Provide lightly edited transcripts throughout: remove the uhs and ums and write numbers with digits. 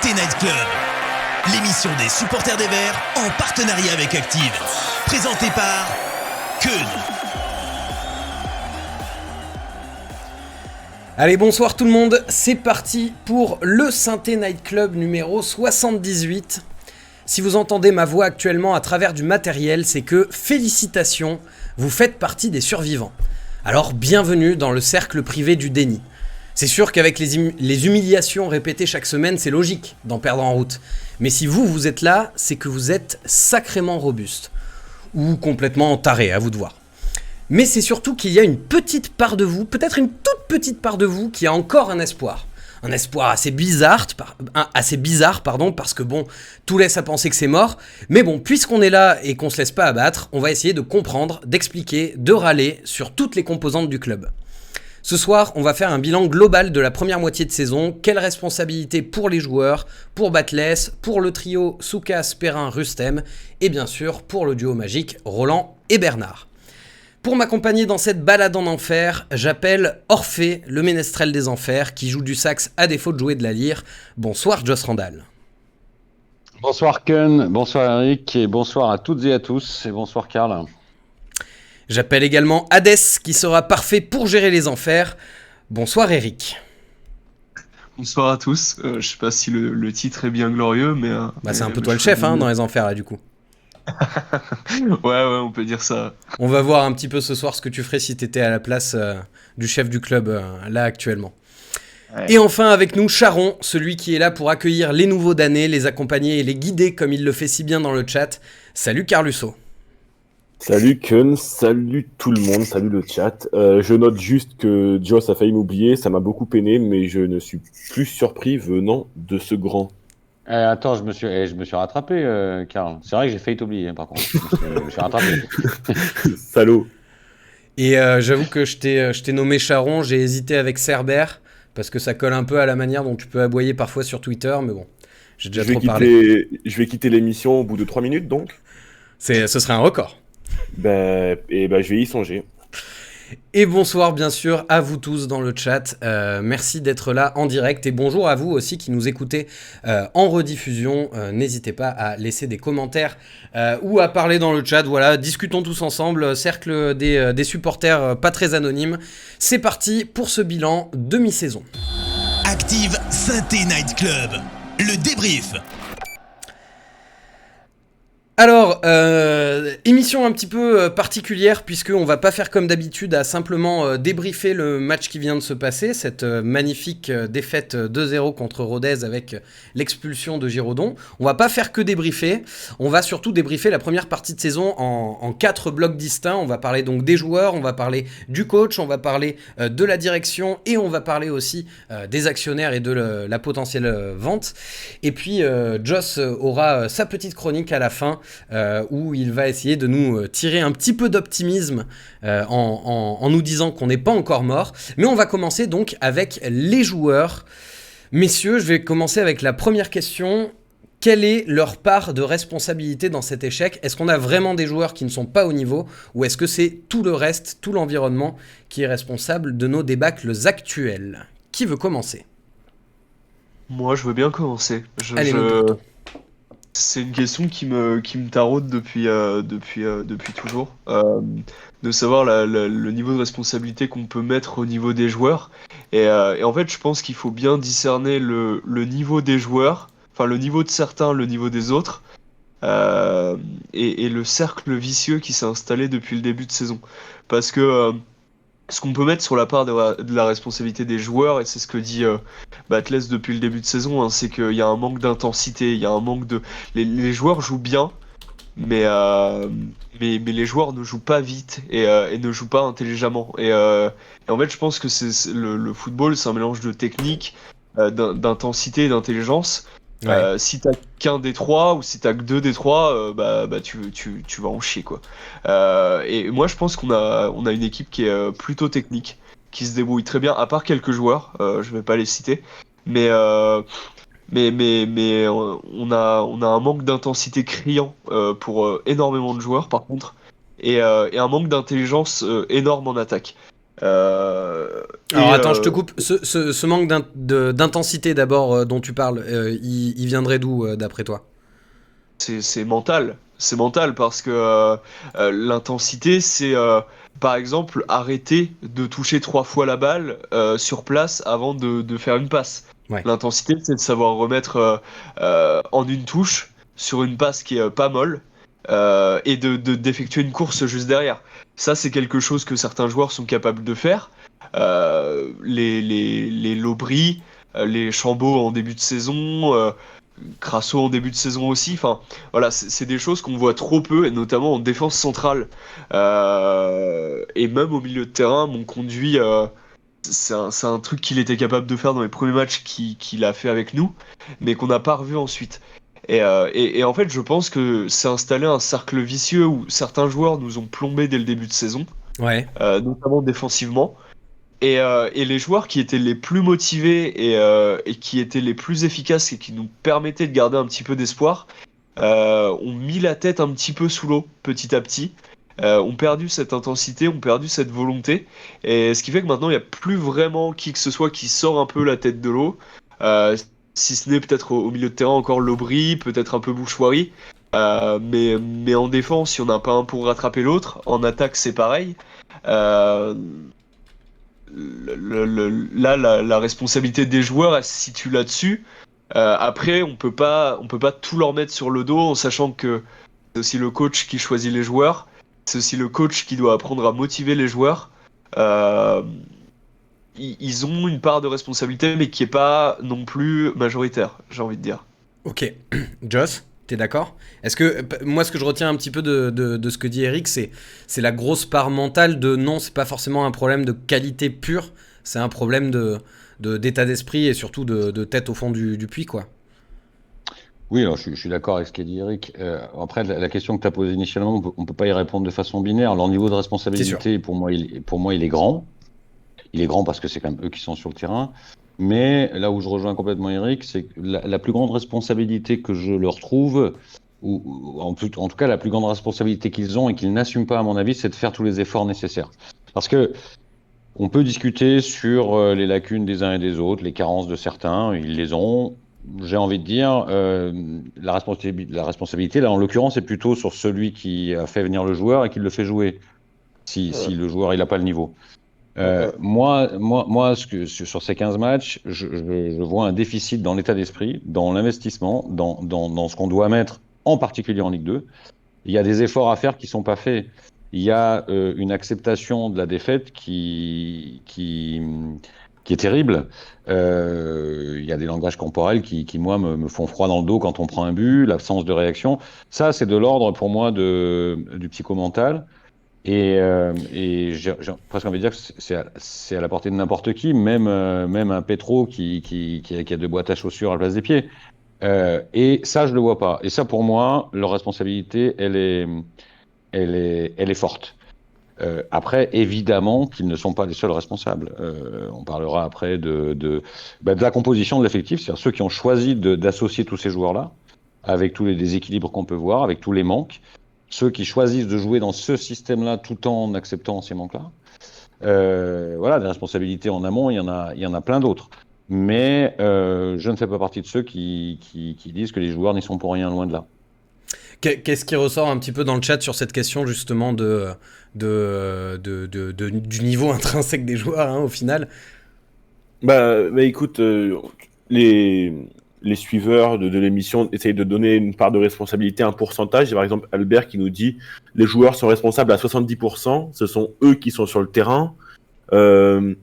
Synthé Night Club, l'émission des supporters des Verts en partenariat avec Active. Présentée par Keun. Allez, bonsoir tout le monde, c'est parti pour le Synthé Night Club numéro 78. Si vous entendez ma voix actuellement à travers du matériel, c'est que, félicitations, vous faites partie des survivants. Alors bienvenue dans le cercle privé du déni. C'est sûr qu'avec les humiliations répétées chaque semaine, c'est logique d'en perdre en route. Mais si vous êtes là, c'est que vous êtes sacrément robuste. Ou complètement taré, à vous de voir. Mais c'est surtout qu'il y a une petite part de vous, peut-être une toute petite part de vous, qui a encore un espoir. Un espoir assez bizarre, parce que bon, tout laisse à penser que c'est mort. Mais bon, puisqu'on est là et qu'on se laisse pas abattre, on va essayer de comprendre, d'expliquer, de râler sur toutes les composantes du club. Ce soir, on va faire un bilan global de la première moitié de saison. Quelle responsabilité pour les joueurs, pour Batles, pour le trio Soukas, Perrin, Rustem, et bien sûr pour le duo magique Roland et Bernard. Pour m'accompagner dans cette balade en enfer, j'appelle Orphée, le ménestrel des enfers, qui joue du sax à défaut de jouer de la lyre. Bonsoir Joss Randall. Bonsoir Keun, bonsoir Eric, et bonsoir à toutes et à tous, et bonsoir Karl. J'appelle également Hadès, qui sera parfait pour gérer les enfers. Bonsoir Eric. Bonsoir à tous. Je sais pas si le titre est bien glorieux, mais... c'est un peu toi le chef dans les enfers là du coup. ouais, on peut dire ça. On va voir un petit peu ce soir ce que tu ferais si t'étais à la place du chef du club là actuellement. Ouais. Et enfin avec nous Charon, celui qui est là pour accueillir les nouveaux damnés, les accompagner et les guider comme il le fait si bien dans le chat. Salut Carlusso. Salut Keun, salut tout le monde, salut le chat. Je note juste que Joss a failli m'oublier, ça m'a beaucoup peiné, mais je ne suis plus surpris venant de ce grand. Attends, je me suis rattrapé, Karl. C'est vrai que j'ai failli t'oublier, par contre. Je me suis rattrapé. Salaud. Et j'avoue que je t'ai nommé Charon, j'ai hésité avec Cerbère, parce que ça colle un peu à la manière dont tu peux aboyer parfois sur Twitter, mais bon, j'ai déjà trop parlé. Je vais quitter l'émission au bout de 3 minutes, donc. Ce serait un record. Je vais y songer. Et bonsoir bien sûr à vous tous dans le chat, merci d'être là en direct et bonjour à vous aussi qui nous écoutez en rediffusion, n'hésitez pas à laisser des commentaires ou à parler dans le chat, voilà, discutons tous ensemble, cercle des supporters pas très anonymes, c'est parti pour ce bilan demi-saison. Active Synthé Night Club, le débrief. Alors, émission un petit peu particulière puisqu'on va pas faire comme d'habitude à simplement débriefer le match qui vient de se passer, cette magnifique défaite 2-0 contre Rodez avec l'expulsion de Giraudon. On va pas faire que débriefer, on va surtout débriefer la première partie de saison en 4 blocs distincts. On va parler donc des joueurs, on va parler du coach, on va parler de la direction et on va parler aussi des actionnaires et de la potentielle vente. Et puis Joss aura sa petite chronique à la fin où il va essayer de nous tirer un petit peu d'optimisme en nous disant qu'on n'est pas encore mort. Mais on va commencer donc avec les joueurs. Messieurs, je vais commencer avec la première question. Quelle est leur part de responsabilité dans cet échec ? Est-ce qu'on a vraiment des joueurs qui ne sont pas au niveau ou est-ce que c'est tout le reste, tout l'environnement qui est responsable de nos débâcles actuels ? Qui veut commencer ? Moi, je veux bien commencer. Allez, C'est une question qui me taraude depuis toujours, de savoir le niveau de responsabilité qu'on peut mettre au niveau des joueurs. Et en fait, je pense qu'il faut bien discerner le niveau des joueurs, enfin le niveau de certains, le niveau des autres, et le cercle vicieux qui s'est installé depuis le début de saison. Parce que ce qu'on peut mettre sur la part de la responsabilité des joueurs, et c'est ce que dit Batles depuis le début de saison, hein, c'est qu'il y a un manque d'intensité, il y a un manque de... Les joueurs jouent bien, mais les joueurs ne jouent pas vite et ne jouent pas intelligemment. Et en fait, je pense que le football, c'est un mélange de technique, d'intensité et d'intelligence. Ouais. Si t'as qu'un des trois ou si t'as que deux des trois, tu vas en chier quoi. Et moi je pense qu'on a une équipe qui est plutôt technique, qui se débrouille très bien, à part quelques joueurs, je vais pas les citer, mais on a un manque d'intensité criant pour énormément de joueurs par contre, et un manque d'intelligence énorme en attaque. Alors attends, je te coupe. Ce manque d'intensité d'abord dont tu parles, il viendrait d'où d'après toi? C'est mental. C'est mental parce que l'intensité, c'est par exemple arrêter de toucher 3 fois la balle sur place avant de faire une passe. Ouais. L'intensité, c'est de savoir remettre en une touche sur une passe qui est pas molle et d'effectuer une course juste derrière. Ça, c'est quelque chose que certains joueurs sont capables de faire. Les Lobry, les Chambaud en début de saison. Crasso en début de saison aussi. Enfin, voilà, c'est des choses qu'on voit trop peu, et notamment en défense centrale. Et même au milieu de terrain, mon conduit, c'est un truc qu'il était capable de faire dans les premiers matchs qu'il a fait avec nous, mais qu'on n'a pas revu ensuite. Et en fait, je pense que c'est installé un cercle vicieux où certains joueurs nous ont plombés dès le début de saison, Ouais. notamment défensivement. Et les joueurs qui étaient les plus motivés et qui étaient les plus efficaces et qui nous permettaient de garder un petit peu d'espoir, ont mis la tête un petit peu sous l'eau petit à petit, ont perdu cette intensité, ont perdu cette volonté. Et ce qui fait que maintenant, il n'y a plus vraiment qui que ce soit qui sort un peu la tête de l'eau. Si ce n'est peut-être au milieu de terrain encore Lobry, peut-être un peu Bouchoirie. Mais en défense, il n'y en a pas un pour rattraper l'autre. En attaque, c'est pareil. Euh, Là, la responsabilité des joueurs, elle se situe là-dessus. Après, on peut pas tout leur mettre sur le dos en sachant que c'est aussi le coach qui choisit les joueurs. C'est aussi le coach qui doit apprendre à motiver les joueurs. Euh, ils ont une part de responsabilité, mais qui est pas non plus majoritaire, j'ai envie de dire. Ok. Joss, t'es d'accord? Est-ce que moi, ce que je retiens un petit peu de ce que dit Eric, c'est la grosse part mentale de non, c'est pas forcément un problème de qualité pure, c'est un problème d'état d'esprit et surtout de tête au fond du puits, quoi. Oui, alors, je suis d'accord avec ce qu'a dit Eric. Après, la question que tu as posée initialement, on peut pas y répondre de façon binaire. Leur niveau de responsabilité, pour moi, il est grand. Il est grand parce que c'est quand même eux qui sont sur le terrain. Mais là où je rejoins complètement Eric, c'est que la plus grande responsabilité que je leur trouve, ou en tout cas la plus grande responsabilité qu'ils ont et qu'ils n'assument pas, à mon avis, c'est de faire tous les efforts nécessaires. Parce que on peut discuter sur les lacunes des uns et des autres, les carences de certains, ils les ont. J'ai envie de dire, la responsabilité, là, en l'occurrence, c'est plutôt sur celui qui a fait venir le joueur et qui le fait jouer, si le joueur il n'a pas le niveau. Moi, sur ces 15 matchs, je vois un déficit dans l'état d'esprit, dans l'investissement, dans ce qu'on doit mettre, en particulier en Ligue 2. Il y a des efforts à faire qui ne sont pas faits. Il y a une acceptation de la défaite qui est terrible. Il y a des langages corporels qui moi, me font froid dans le dos quand on prend un but, l'absence de réaction. Ça, c'est de l'ordre pour moi du psychomental. Et j'ai presque envie de dire que c'est à la portée de n'importe qui, même un Petro qui a deux boîtes à chaussures à la place des pieds. Et ça, je le vois pas. Et ça, pour moi, leur responsabilité, elle est forte. Après, évidemment qu'ils ne sont pas les seuls responsables. On parlera après de la composition de l'effectif, c'est-à-dire ceux qui ont choisi d'associer tous ces joueurs-là, avec tous les déséquilibres qu'on peut voir, avec tous les manques. Ceux qui choisissent de jouer dans ce système-là tout en acceptant ces manques-là. Voilà, des responsabilités en amont, il y en a plein d'autres. Mais je ne fais pas partie de ceux qui disent que les joueurs n'y sont pour rien, loin de là. Qu'est-ce qui ressort un petit peu dans le chat sur cette question justement du niveau intrinsèque des joueurs, hein, au final? Bah écoute, les suiveurs de l'émission essayent de donner une part de responsabilité, un pourcentage. Il y a par exemple Albert qui nous dit les joueurs sont responsables à 70%, ce sont eux qui sont sur le terrain. Sam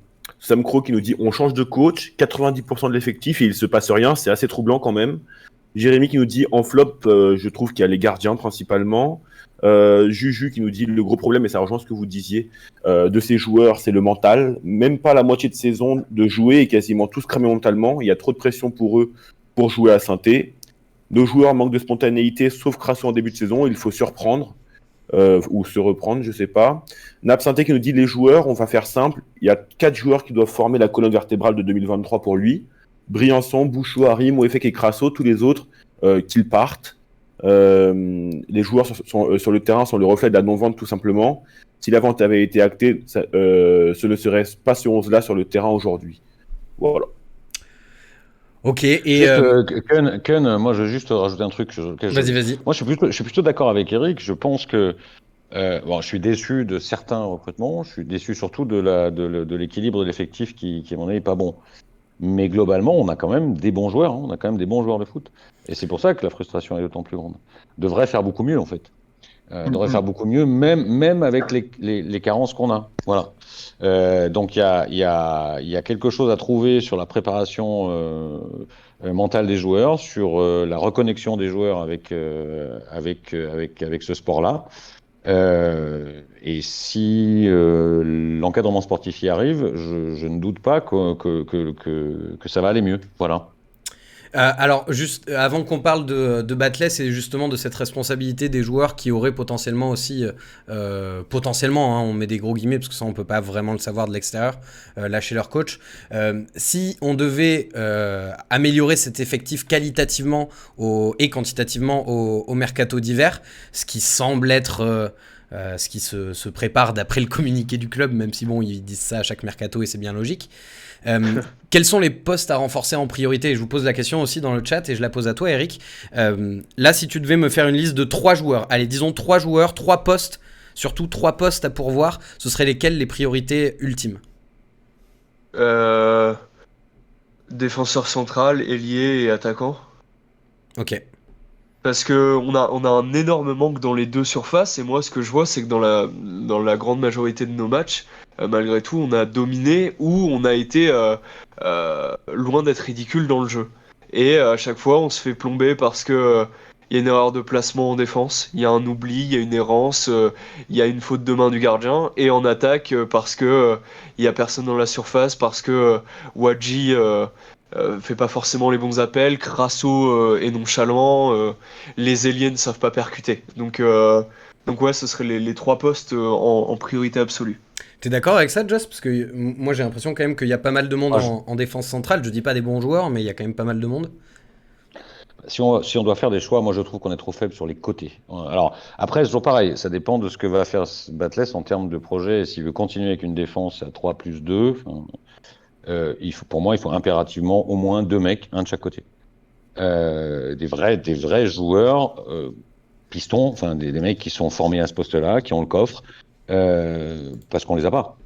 Crow qui nous dit on change de coach, 90% de l'effectif et il se passe rien, c'est assez troublant quand même. Jérémy qui nous dit en flop, je trouve qu'il y a les gardiens principalement. Juju qui nous dit le gros problème, et ça rejoint ce que vous disiez, de ces joueurs, c'est le mental. Même pas la moitié de saison de jouer et quasiment tous cramés mentalement. Il y a trop de pression pour eux pour jouer à Saint-Étienne. Nos joueurs manquent de spontanéité, sauf Crasso en début de saison. Il faut surprendre ou se reprendre, je sais pas. Nap Saint-Étienne qui nous dit les joueurs, on va faire simple. Il y a 4 joueurs qui doivent former la colonne vertébrale de 2023 pour lui. Briançon, Bouchot, Harim, Moefek et Crasso, tous les autres qu'ils partent. Les joueurs sur le terrain sont le reflet de la non-vente tout simplement. Si la vente avait été actée, ce ne serait pas ce 11-là sur le terrain aujourd'hui. Voilà. Ok, et Juste, Kun, moi je veux juste rajouter un truc. vas-y. Moi je suis plutôt d'accord avec Eric. Je pense que bon, je suis déçu de certains recrutements. Je suis déçu surtout de l'équilibre de l'effectif qui à mon avis, est pas bon. Mais globalement, on a quand même des bons joueurs. Hein. On a quand même des bons joueurs de foot. Et c'est pour ça que la frustration est d'autant plus grande. Devrait faire beaucoup mieux en fait. Devrait faire beaucoup mieux, même avec les carences qu'on a. Voilà. Donc il y a quelque chose à trouver sur la préparation mentale des joueurs, sur la reconnexion des joueurs avec ce sport-là. Et si l'encadrement sportif y arrive, je ne doute pas que ça va aller mieux. Voilà. Alors, juste avant qu'on parle de Batles et justement de cette responsabilité des joueurs qui auraient potentiellement aussi, potentiellement, hein, on met des gros guillemets parce que ça on peut pas vraiment le savoir de l'extérieur, lâcher leur coach. Si on devait améliorer cet effectif qualitativement et quantitativement au mercato d'hiver, ce qui semble être ce qui se prépare d'après le communiqué du club, même si bon ils disent ça à chaque mercato et c'est bien logique. Quels sont les postes à renforcer en priorité? Et je vous pose la question aussi dans le chat et je la pose à toi Eric. Là si tu devais me faire une liste de 3 joueurs, allez disons 3 joueurs, 3 postes, surtout 3 postes à pourvoir, ce seraient lesquels les priorités ultimes? Défenseur central, ailier et attaquant. Ok. Parce que on a un énorme manque dans les deux surfaces, et moi ce que je vois c'est que dans la grande majorité de nos matchs, malgré tout on a dominé ou on a été loin d'être ridicule dans le jeu. Et à chaque fois on se fait plomber parce que il y a une erreur de placement en défense, il y a un oubli, il y a une errance, il y a une faute de main du gardien, et en attaque parce que il y a personne dans la surface, parce que Wadji fait pas forcément les bons appels, Crasso est nonchalant, les ailiers ne savent pas percuter. Donc ouais, ce seraient les 3 postes en priorité absolue. T'es d'accord avec ça, Joss? Parce que moi j'ai l'impression quand même qu'il y a pas mal de monde Ah, en défense centrale. Je dis pas des bons joueurs, mais il y a quand même pas mal de monde. Si on doit faire des choix, moi je trouve qu'on est trop faible sur les côtés. Alors après, c'est toujours pareil, ça dépend de ce que va faire Batles en termes de projet. S'il veut continuer avec une défense à 3+2, pour moi, il faut impérativement au moins 2 mecs, un de chaque côté. Des vrais joueurs pistons, enfin des mecs qui sont formés à ce poste-là, qui ont le coffre, parce qu'on les a pas.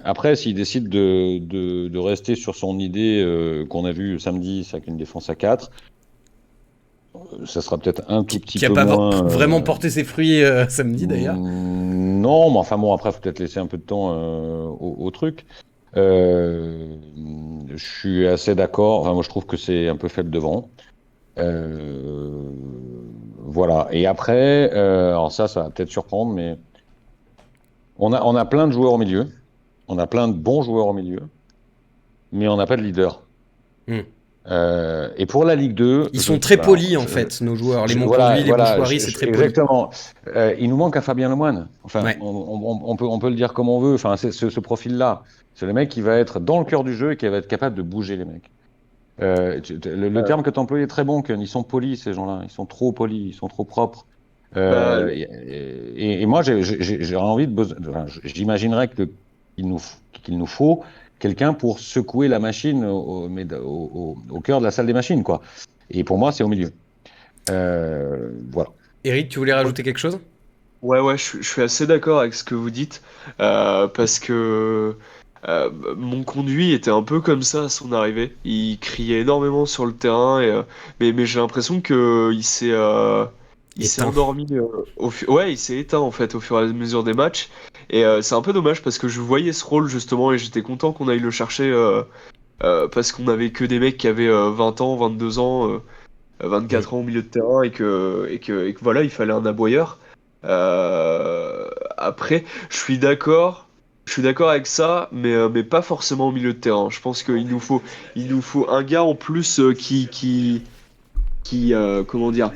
Après, s'il décide de rester sur son idée qu'on a vue samedi, c'est avec une défense à 4, ça sera peut-être un tout petit Qui a peu pas moins. vraiment porté ses fruits samedi d'ailleurs. Non, mais enfin bon, après, faut peut-être laisser un peu de temps au truc. Je suis assez d'accord. Enfin, moi, je trouve que c'est un peu faible devant. Voilà. Et après, alors ça va peut-être surprendre, mais on a plein de joueurs au milieu. On a plein de bons joueurs au milieu, mais on n'a pas de leader. Et pour la Ligue 2... Ils sont très polis en fait, nos joueurs. Les Monconduit, les Bouchoiries, c'est très poli. Exactement. Il nous manque un Fabien Lemoine. Enfin, Ouais. on peut le dire comme on veut. Enfin, c'est ce profil-là. C'est le mec qui va être dans le cœur du jeu et qui va être capable de bouger les mecs. Le terme que tu emploies est très bon, qu'ils sont polis, ces gens-là. Ils sont trop polis, ils sont trop propres. Et moi, j'ai envie j'imaginerais qu'il nous faut quelqu'un pour secouer la machine au cœur de la salle des machines, quoi. Et pour moi, c'est au milieu. Voilà. Eric, tu voulais rajouter quelque chose? Ouais, je suis assez d'accord avec ce que vous dites, parce que mon conduit était un peu comme ça à son arrivée. Il criait énormément sur le terrain, mais j'ai l'impression que il s'est Éteint. endormi. Ouais, il s'est éteint en fait au fur et à mesure des matchs. Et c'est un peu dommage parce que je voyais ce rôle justement et j'étais content qu'on aille le chercher parce qu'on avait que des mecs qui avaient 20 ans, 22 ans, 24 ans au milieu de terrain et que voilà, il fallait un aboyeur. Après, je suis d'accord avec ça, mais pas forcément au milieu de terrain. Je pense il nous faut un gars en plus comment dire,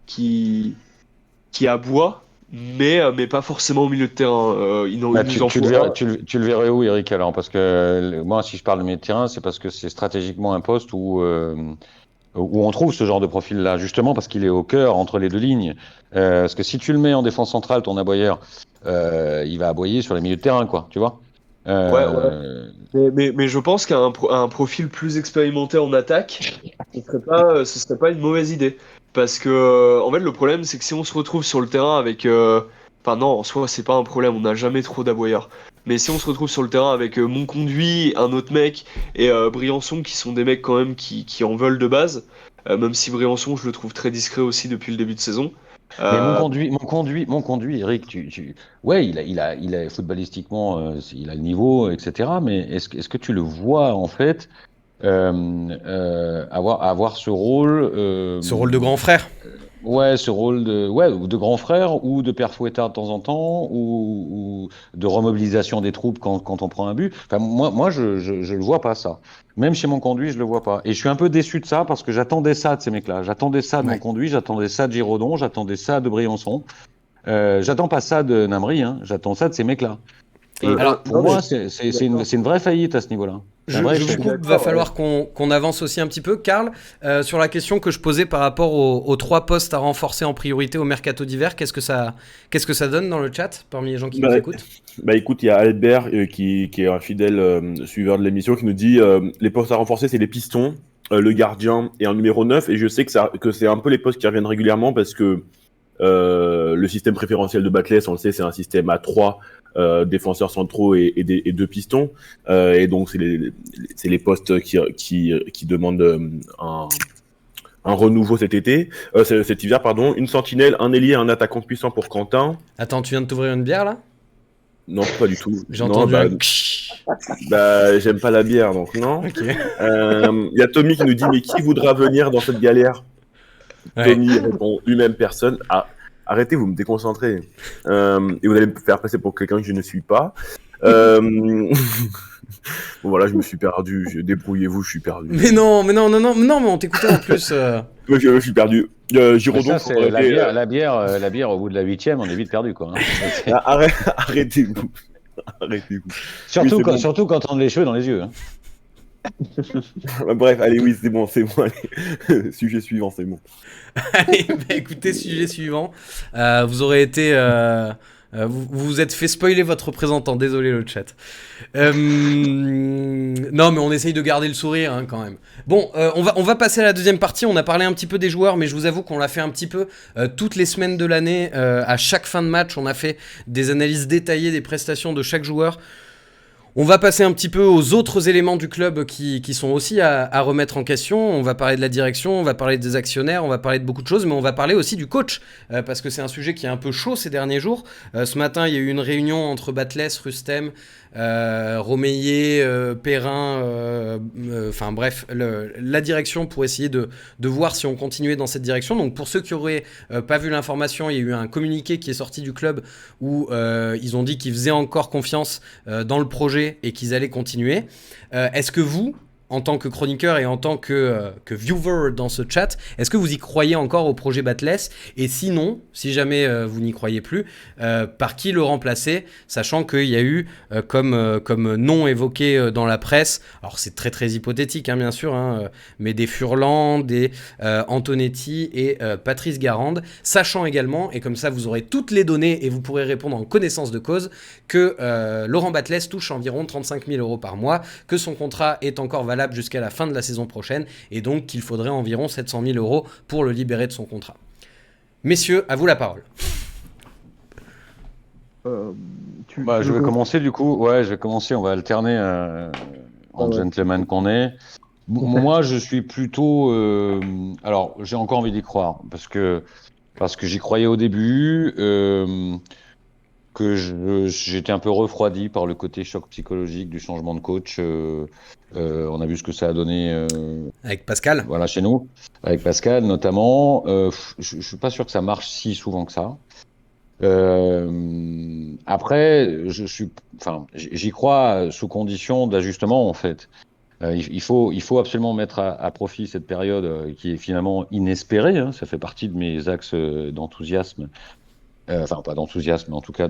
qui aboie, mais pas forcément au milieu de terrain. Il nous en faut un. Tu le verrais où, Eric, alors? Parce que moi, si je parle de milieu de terrain, c'est parce que c'est stratégiquement un poste où où on trouve ce genre de profil-là, justement parce qu'il est au cœur entre les deux lignes. Parce que si tu le mets en défense centrale, ton aboyeur, il va aboyer sur les milieux de terrain, quoi, tu vois. Ouais. Mais je pense un profil plus expérimenté en attaque, ce serait pas une mauvaise idée. Parce que, en fait, le problème, c'est que si on se retrouve sur le terrain avec. Enfin, non, en soi, c'est pas un problème, on n'a jamais trop d'aboyeurs. Mais si on se retrouve sur le terrain avec mon conduit, un autre mec et Briançon, qui sont des mecs quand même qui en veulent de base, même si Briançon, je le trouve très discret aussi depuis le début de saison. Mais Euh, mon conduit, Eric, ouais, il a footballistiquement, il a le niveau, etc. Mais est-ce que tu le vois en fait avoir ce rôle, Ce rôle de grand frère. ouais, ce rôle ou de grand frère ou de père fouettard de temps en temps ou de remobilisation des troupes quand on prend un but. Enfin, moi, je le vois pas ça. Même chez mon conduit, je le vois pas. Et je suis un peu déçu de ça parce que j'attendais ça de ces mecs-là. J'attendais ça de mon Ouais. conduit, j'attendais ça de Giraudon, j'attendais ça de Briançon. J'attends pas ça de Namry, hein. J'attends ça de ces mecs-là. Et Alors, pour non, mais moi, je suis c'est une vraie faillite à ce niveau-là. C'est un vrai je vous suis échec. coupe, va d'accord, falloir qu'on avance aussi un petit peu. Karl, sur la question que je posais par rapport aux 3 postes à renforcer en priorité au mercato d'hiver, qu'est-ce que ça donne dans le chat parmi les gens qui nous Bah, écoutent? Bah écoute, il y a Albert qui est un fidèle suiveur de l'émission qui nous dit les postes à renforcer, c'est les pistons, le gardien et un numéro 9. Et je sais que c'est un peu les postes qui reviennent régulièrement parce que le système préférentiel de Batles, on le sait, c'est un système à 3 défenseurs centraux et 2 pistons. Et donc, c'est les postes qui demandent un renouveau cet hiver, pardon. Une sentinelle, un ailier, un attaquant puissant pour Quentin. Attends, tu viens de t'ouvrir une bière là? Non, pas du tout. J'ai Non, entendu bah, un ksh. j'aime pas la bière, donc non. Ok. Il y a Tommy qui nous dit, mais qui voudra venir dans cette galère? Ouais. Tommy répond lui-même personne. Ah, arrêtez, vous me déconcentrez. Et vous allez me faire passer pour quelqu'un que je ne suis pas. Bon, voilà, je me suis perdu. Débrouillez-vous, je suis perdu. Mais non, mais on t'écoutait en plus. Je suis perdu. Mais Giraudon, ça, faut c'est arrêter, la bière au bout de la 8e, on est vite perdu, quoi, hein. arrêtez-vous. Arrêtez-vous. Surtout, Oui, c'est bon. surtout quand on a les cheveux dans les yeux, hein. Bref, allez, oui, c'est bon. Allez. Sujet suivant, c'est bon. Allez, bah écoutez, sujet suivant. Vous aurez été. Vous vous êtes fait spoiler votre représentant, désolé le chat. Non, mais on essaye de garder le sourire hein, quand même. Bon, on va passer à la deuxième partie. On a parlé un petit peu des joueurs, mais je vous avoue qu'on l'a fait un petit peu toutes les semaines de l'année. À chaque fin de match, on a fait des analyses détaillées des prestations de chaque joueur. On va passer un petit peu aux autres éléments du club qui sont aussi à remettre en question. On va parler de la direction, on va parler des actionnaires, on va parler de beaucoup de choses, mais on va parler aussi du coach, parce que c'est un sujet qui est un peu chaud ces derniers jours. Ce matin, il y a eu une réunion entre Batles, Rustem, Romeyer, Perrin, enfin bref, la direction pour essayer de voir si on continuait dans cette direction. Donc pour ceux qui auraient pas vu l'information, il y a eu un communiqué qui est sorti du club où ils ont dit qu'ils faisaient encore confiance dans le projet et qu'ils allaient continuer. Est-ce que vous, en tant que chroniqueur et en tant que viewer dans ce chat, est-ce que vous y croyez encore au projet Batles? Et sinon, si jamais vous n'y croyez plus, par qui le remplacer? Sachant qu'il y a eu, comme nom évoqué dans la presse, alors c'est très très hypothétique hein, bien sûr, hein, mais des Furlan, des Antonetti et Patrice Garande, sachant également, et comme ça vous aurez toutes les données et vous pourrez répondre en connaissance de cause, que Laurent Batles touche environ 35 000 € par mois, que son contrat est encore valable jusqu'à la fin de la saison prochaine et donc qu'il faudrait environ 700 000 € pour le libérer de son contrat. Messieurs, à vous la parole. Je vais commencer du coup. Ouais, je vais commencer. On va alterner en gentleman qu'on est. Moi, je suis plutôt. Alors, j'ai encore envie d'y croire parce que j'y croyais au début. Que j'étais un peu refroidi par le côté choc psychologique du changement de coach. On a vu ce que ça a donné Avec Pascal. voilà, chez nous, avec Pascal notamment. Je suis pas sûr que ça marche si souvent que ça. Après, j'y crois sous condition d'ajustement en fait. Il faut absolument mettre à profit cette période qui est finalement inespérée. Hein, ça fait partie de mes axes d'enthousiasme. Enfin, pas d'enthousiasme, mais en tout cas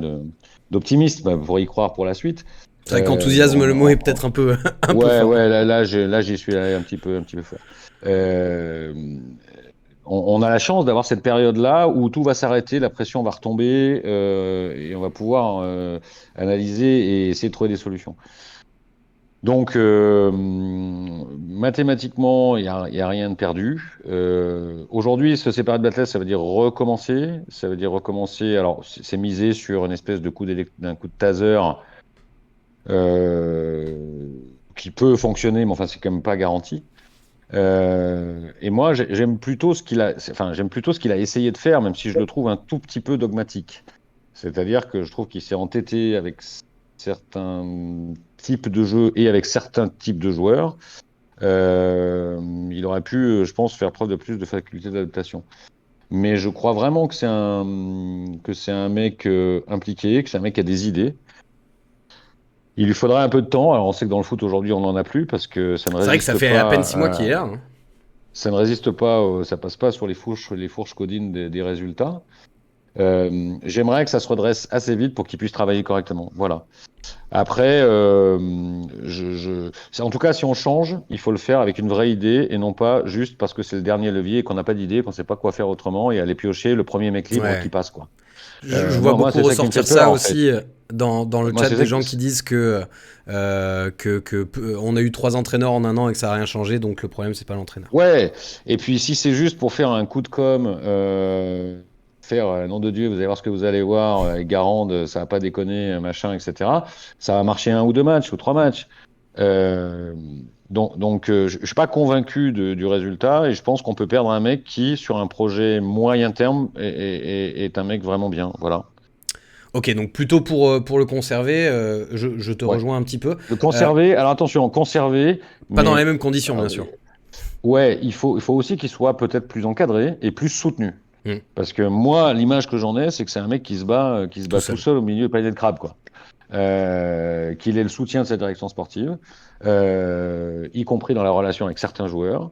d'optimisme pour y croire pour la suite. C'est vrai qu'enthousiasme, le mot est peut-être un peu un peu Ouais, fort. ouais, là, j'y suis allé un petit peu fort. Euh, on a la chance d'avoir cette période-là où tout va s'arrêter, la pression va retomber et on va pouvoir analyser et essayer de trouver des solutions. Donc, mathématiquement, il y a rien de perdu. Aujourd'hui, se séparer de Batles, ça veut dire recommencer. Ça veut dire recommencer. Alors, c'est misé sur une espèce de d'un coup de taser euh, qui peut fonctionner, mais enfin, c'est quand même pas garanti. Et moi, j'aime plutôt ce qu'il a, enfin, j'aime plutôt ce qu'il a essayé de faire, même si je le trouve un tout petit peu dogmatique. C'est-à-dire que je trouve qu'il s'est entêté avec certains types de jeux et avec certains types de joueurs. Il aurait pu, je pense, faire preuve de plus de faculté d'adaptation. Mais je crois vraiment que c'est un mec impliqué, que c'est un mec qui a des idées. Il lui faudra un peu de temps. Alors, on sait que dans le foot aujourd'hui, on n'en a plus parce que ça ne C'est vrai que ça résiste fait à peine pas 6 mois qu'il est là. ça ne résiste pas, ça passe pas sur les fourches codines des résultats. J'aimerais que ça se redresse assez vite pour qu'il puisse travailler correctement. Voilà. Après, en tout cas, si on change, il faut le faire avec une vraie idée et non pas juste parce que c'est le dernier levier et qu'on n'a pas d'idée, qu'on ne sait pas quoi faire autrement et aller piocher le premier mec libre Ouais. qui passe, quoi. Je vois beaucoup c'est ça qui me fait ressortir ça peur, en fait. aussi dans le Moi, chat c'est des ça gens qui- qui disent que on a eu 3 entraîneurs en un an et que ça n'a rien changé, donc le problème c'est pas l'entraîneur. Ouais, et puis si c'est juste pour faire un coup de com, faire nom de Dieu, vous allez voir ce que vous allez voir, Garande, ça va pas déconner, machin, etc. Ça va marcher 1 ou 2 matchs ou 3 matchs. Euh, je suis pas convaincu du résultat et je pense qu'on peut perdre un mec qui, sur un projet moyen terme, est un mec vraiment bien. Voilà. Ok, donc plutôt pour le conserver, je te Ouais. rejoins un petit peu. Le conserver, alors attention, conserver, Pas dans les mais mêmes conditions, bien sûr. ouais, il faut aussi qu'il soit peut-être plus encadré et plus soutenu. Hmm. Parce que moi, l'image que j'en ai, c'est que c'est un mec qui se bat tout seul au milieu du panier de crabe, quoi. Qu'il ait le soutien de sa direction sportive, y compris dans la relation avec certains joueurs,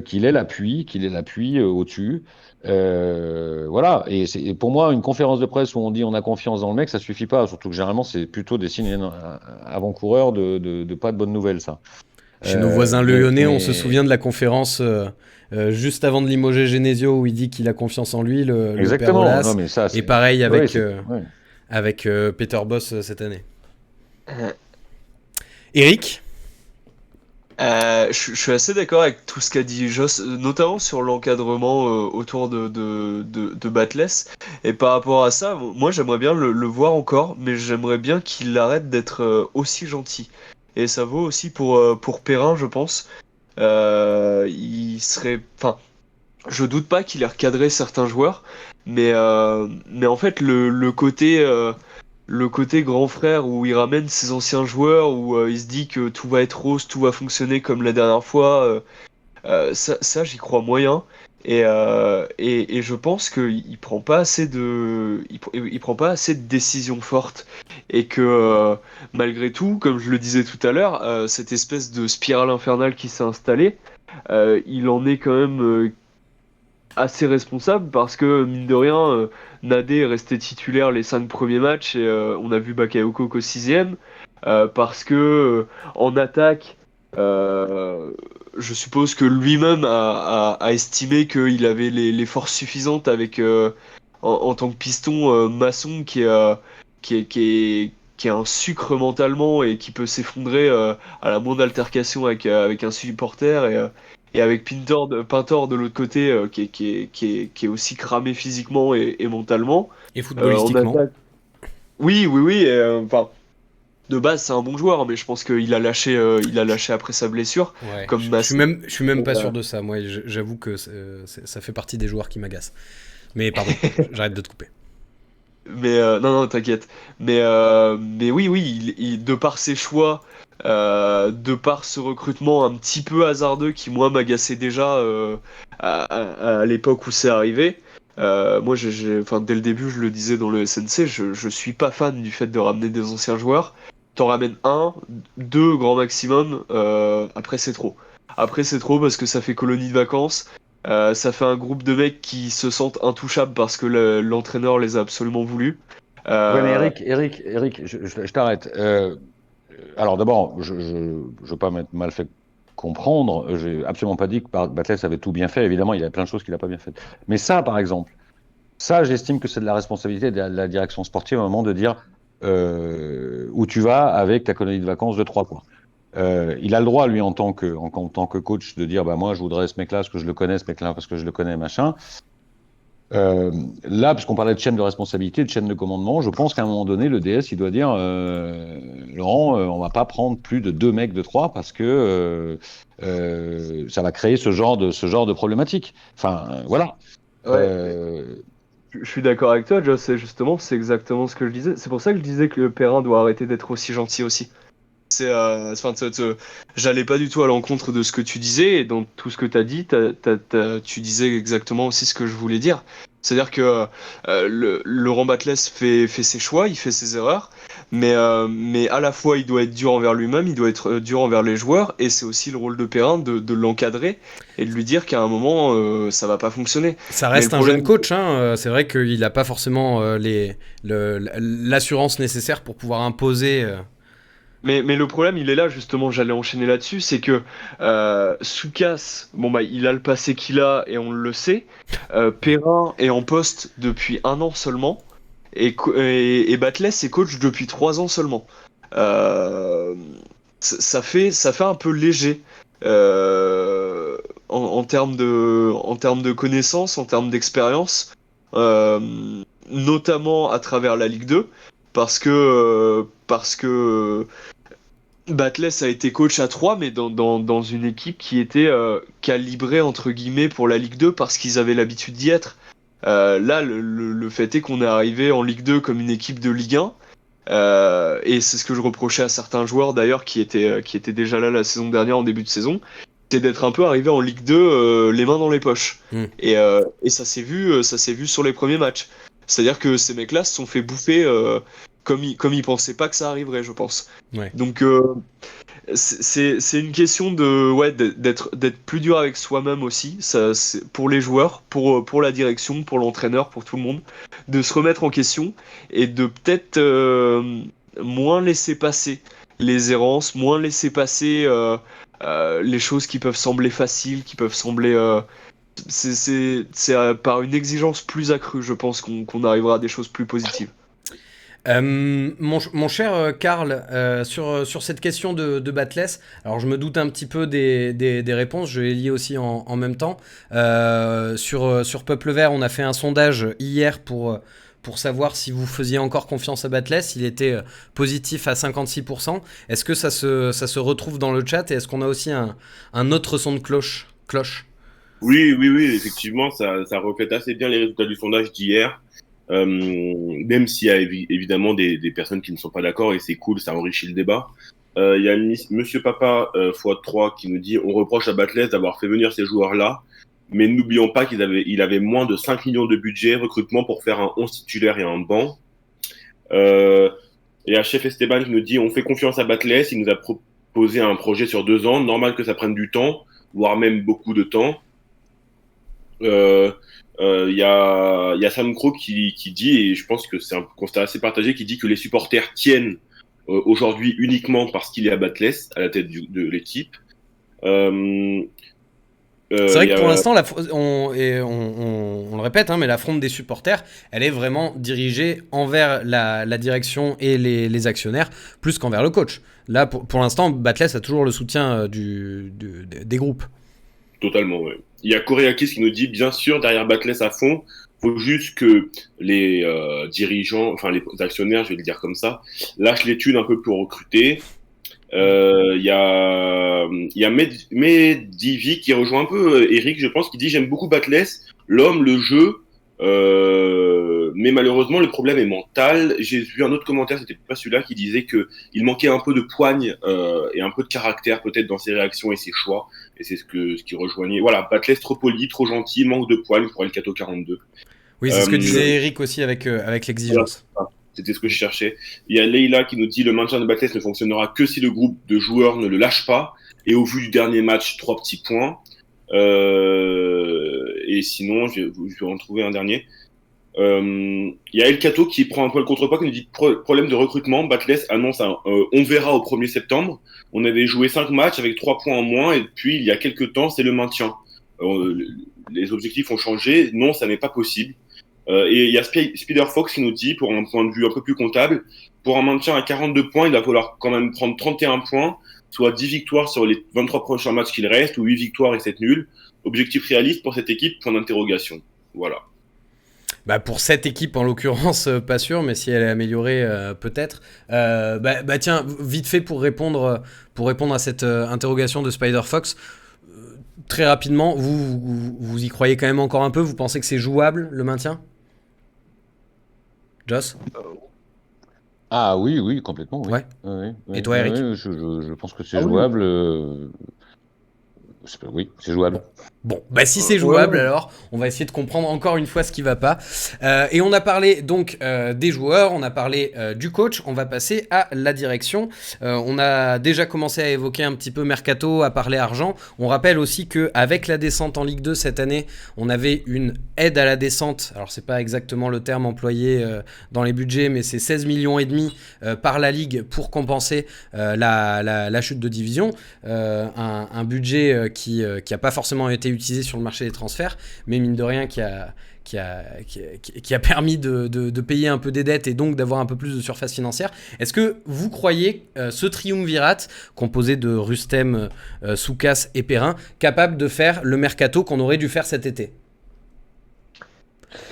qu'il ait l'appui au-dessus. Voilà. Et pour moi, une conférence de presse où on dit on a confiance dans le mec, ça suffit pas. Surtout que généralement, c'est plutôt des signes avant-coureurs de pas de bonnes nouvelles, ça. Chez nos voisins Mais, lyonnais, on se mais souvient de la conférence juste avant de limoger Genesio où il dit qu'il a confiance en lui, le père exactement. Non, Aulas. mais ça, Et c'est. pareil Ouais, ouais. avec Peter Boss cette année. Euh, Eric, je suis assez d'accord avec tout ce qu'a dit Joss, notamment sur l'encadrement autour de Batless. Et par rapport à ça, moi j'aimerais bien le voir encore, mais j'aimerais bien qu'il arrête d'être aussi gentil. Et ça vaut aussi pour Perrin, je pense. Il serait, enfin, je doute pas qu'il ait recadré certains joueurs, mais en fait le côté grand frère où il ramène ses anciens joueurs, où il se dit que tout va être rose, tout va fonctionner comme la dernière fois, ça j'y crois moyen. Et je pense qu'il prend pas assez il prend pas assez de décisions fortes et que malgré tout, comme je le disais tout à l'heure, cette espèce de spirale infernale qui s'est installée, il en est quand même assez responsable parce que mine de rien, Nadé est resté titulaire les 5 premiers matchs et on a vu Bakayoko qu'au sixième parce que en attaque, euh, je suppose que lui-même a estimé qu'il avait les forces suffisantes avec en tant que piston maçon qui est un sucre mentalement et qui peut s'effondrer à la moindre altercation avec un supporter et avec Pintor de l'autre côté qui est aussi cramé physiquement et mentalement. et On footballistiquement. attaque. Oui, oui, oui. Enfin, de base, c'est un bon joueur, mais je pense il a lâché après sa blessure, Ouais, comme je suis même pas Euh, sûr de ça. Moi, j'avoue que ça fait partie des joueurs qui m'agacent. Mais pardon, j'arrête de te couper. Mais non, non, t'inquiète. Mais oui, oui, de par ses choix, de par ce recrutement un petit peu hasardeux qui, moi, m'agaçait déjà à l'époque où c'est arrivé. Moi, enfin, dès le début, je le disais dans le SNC, je suis pas fan du fait de ramener des anciens joueurs. T'en ramènes un, deux grand maximum, après c'est trop. Après c'est trop parce que ça fait colonie de vacances. Ça fait un groupe de mecs qui se sentent intouchables parce que l'entraîneur les a absolument voulu. Ouais, mais Euh, Eric, je t'arrête. Alors d'abord, je ne veux pas m'être mal fait comprendre. J'ai absolument pas dit que Batles avait tout bien fait. Évidemment, il y a plein de choses qu'il n'a pas bien faites. Mais ça, par exemple, ça, j'estime que c'est de la responsabilité de la direction sportive à un moment de dire où tu vas avec ta colonie de vacances de 3 points. Il a le droit, lui, en tant que coach, de dire bah, moi, je voudrais ce mec-là parce que je le connais, ce mec-là parce que je le connais, machin. Là, puisqu'on parlait de chaîne de responsabilité, de chaîne de commandement, je pense qu'à un moment donné, le DS, il doit dire Laurent, on va pas prendre plus de 2 mecs de 3 parce que ça va créer ce genre de problématique. Enfin, voilà. Ouais. Je suis d'accord avec toi, Joss, c'est exactement ce que je disais. C'est pour ça que je disais que le Perrin doit arrêter d'être aussi gentil aussi. J'allais pas du tout à l'encontre de ce que tu disais, et dans tout ce que tu as dit, tu disais exactement aussi ce que je voulais dire. C'est-à-dire que Laurent Batles fait ses choix, il fait ses erreurs, mais à la fois il doit être dur envers lui-même, il doit être dur envers les joueurs, et c'est aussi le rôle de Perrin de l'encadrer et de lui dire qu'à un moment ça va pas fonctionner. Ça Mais le reste un problème, jeune coach, hein. C'est vrai qu'il n'a pas forcément l'assurance nécessaire pour pouvoir imposer. Mais le problème, il est là, justement, j'allais enchaîner là-dessus, c'est que Soukas, bon bah il a le passé qu'il a et on le sait. Perrin est en poste depuis 1 an seulement et Batles est coach depuis 3 ans seulement. Euh, ça fait un peu léger en termes de connaissances, en termes d'expérience, notamment à travers la Ligue 2, parce que Batles a été coach à 3, mais dans une équipe qui était calibrée entre guillemets pour la Ligue 2 parce qu'ils avaient l'habitude d'y être. Là, le fait est qu'on est arrivé en Ligue 2 comme une équipe de Ligue 1. Et c'est ce que je reprochais à certains joueurs d'ailleurs qui étaient déjà là la saison dernière en début de saison, c'est d'être un peu arrivé en Ligue 2 les mains dans les poches. Mm. Et ça s'est vu sur les premiers matchs. C'est-à-dire que ces mecs-là se sont fait bouffer comme ils pensaient pas que ça arriverait, je pense. Ouais. Donc c'est une question d'être plus dur avec soi-même aussi, ça, pour les joueurs, pour la direction, pour l'entraîneur, pour tout le monde, de se remettre en question et de peut-être moins laisser passer les errances, moins laisser passer les choses qui peuvent sembler faciles, qui peuvent sembler par une exigence plus accrue, je pense qu'on arrivera à des choses plus positives. Mon cher Karl, sur cette question de Batles, alors je me doute un petit peu des réponses, je les lis aussi en même temps. Sur Peuple Vert, on a fait un sondage hier pour savoir si vous faisiez encore confiance à Batles. Il était positif à 56%. Est-ce que ça se retrouve dans le chat et est-ce qu'on a aussi un autre son de cloche? Oui, effectivement, ça reflète assez bien les résultats du sondage d'hier. Même s'il y a évidemment des personnes qui ne sont pas d'accord et c'est cool, ça enrichit le débat. Il y a Monsieur Papa x3 qui nous dit on reproche à Batles d'avoir fait venir ces joueurs-là, mais n'oublions pas il avait moins de 5 millions de budget recrutement pour faire un 11 titulaire et un banc. Et à Chef Esteban qui nous dit on fait confiance à Batles, il nous a proposé un projet sur 2 ans, normal que ça prenne du temps, voire même beaucoup de temps. Il y a Sam Crow qui dit, et je pense que c'est un constat assez partagé, qui dit que les supporters tiennent aujourd'hui uniquement parce qu'il est à Batles, à la tête de l'équipe. C'est vrai que pour l'instant, on le répète, hein, mais la fronde des supporters, elle est vraiment dirigée envers la direction et les actionnaires, plus qu'envers le coach. Là, pour l'instant, Batles a toujours le soutien des groupes. Totalement, ouais. Il y a Koreakis qui nous dit, bien sûr, derrière Batles à fond, faut juste que les dirigeants, enfin les actionnaires, je vais le dire comme ça, lâchent les thunes un peu pour recruter. Il y a Medivi qui rejoint un peu Eric, je pense, qui dit j'aime beaucoup Batles, l'homme, le jeu, mais malheureusement le problème est mental. J'ai vu un autre commentaire, c'était pas celui-là, qui disait que il manquait un peu de poigne et un peu de caractère peut-être dans ses réactions et ses choix, et c'est ce qui rejoignait. Voilà, Batles trop poli, trop gentil, manque de poigne pour Elkato 42. Oui, c'est ce que disait Eric aussi avec l'exigence. Voilà. C'était ce que je cherchais. Il y a Leila qui nous dit le maintien de Batles ne fonctionnera que si le groupe de joueurs ne le lâche pas. Et au vu du dernier match, 3 petits points. Et sinon, je vais en trouver un dernier. Il y a El Cato qui prend un peu le contre-pas, qui nous dit problème de recrutement. Batles annonce on verra au 1er septembre. On avait joué 5 matchs avec 3 points en moins, et puis il y a quelques temps, c'est le maintien. Les objectifs ont changé. Non, ça n'est pas possible. Et il y a Spider Fox qui nous dit, pour un point de vue un peu plus comptable, pour un maintien à 42 points, il va falloir quand même prendre 31 points, soit 10 victoires sur les 23 prochains matchs qu'il reste, ou 8 victoires et 7 nuls. Objectif réaliste pour cette équipe, point d'interrogation. Voilà. Bah pour cette équipe en l'occurrence, pas sûr, mais si elle est améliorée, peut-être. Tiens, vite fait pour répondre à cette interrogation de Spider Fox, très rapidement, vous y croyez quand même encore un peu? Vous pensez que c'est jouable le maintien? Joss? Ah oui, complètement. Oui. Ouais. Oui, Et toi, Eric? oui, je pense que c'est Ah oui. jouable. Oui, c'est jouable. Bon, bah si c'est jouable, alors on va essayer de comprendre encore une fois ce qui va pas. Et on a parlé donc des joueurs, on a parlé du coach, on va passer à la direction. On a déjà commencé à évoquer un petit peu Mercato, à parler argent. On rappelle aussi qu'avec la descente en Ligue 2 cette année, on avait une aide à la descente. Alors c'est pas exactement le terme employé dans les budgets, mais c'est 16 millions et demi par la Ligue pour compenser la chute de division. Un budget qui a pas forcément été utilisé sur le marché des transferts, mais mine de rien qui a permis de payer un peu des dettes et donc d'avoir un peu plus de surface financière. Est-ce que vous croyez ce triumvirat composé de Rustem, Soukas et Perrin capable de faire le mercato qu'on aurait dû faire cet été?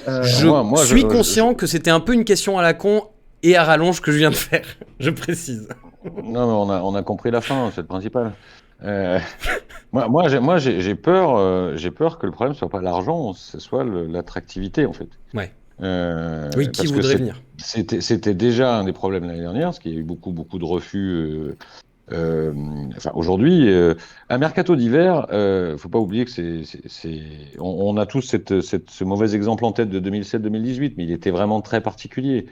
Je suis conscient que c'était un peu une question à la con et à rallonge que je viens de faire, je précise. Non, mais on a compris la fin, c'est le principal. Moi, j'ai peur que le problème soit pas l'argent, ce soit l'attractivité en fait. Ouais. Oui, qui parce que voudrait venir? C'était déjà un des problèmes l'année dernière, parce qu'il y a eu beaucoup de refus. Aujourd'hui, un mercato d'hiver, faut pas oublier que on a tous ce mauvais exemple en tête de 2007-2018, mais il était vraiment très particulier.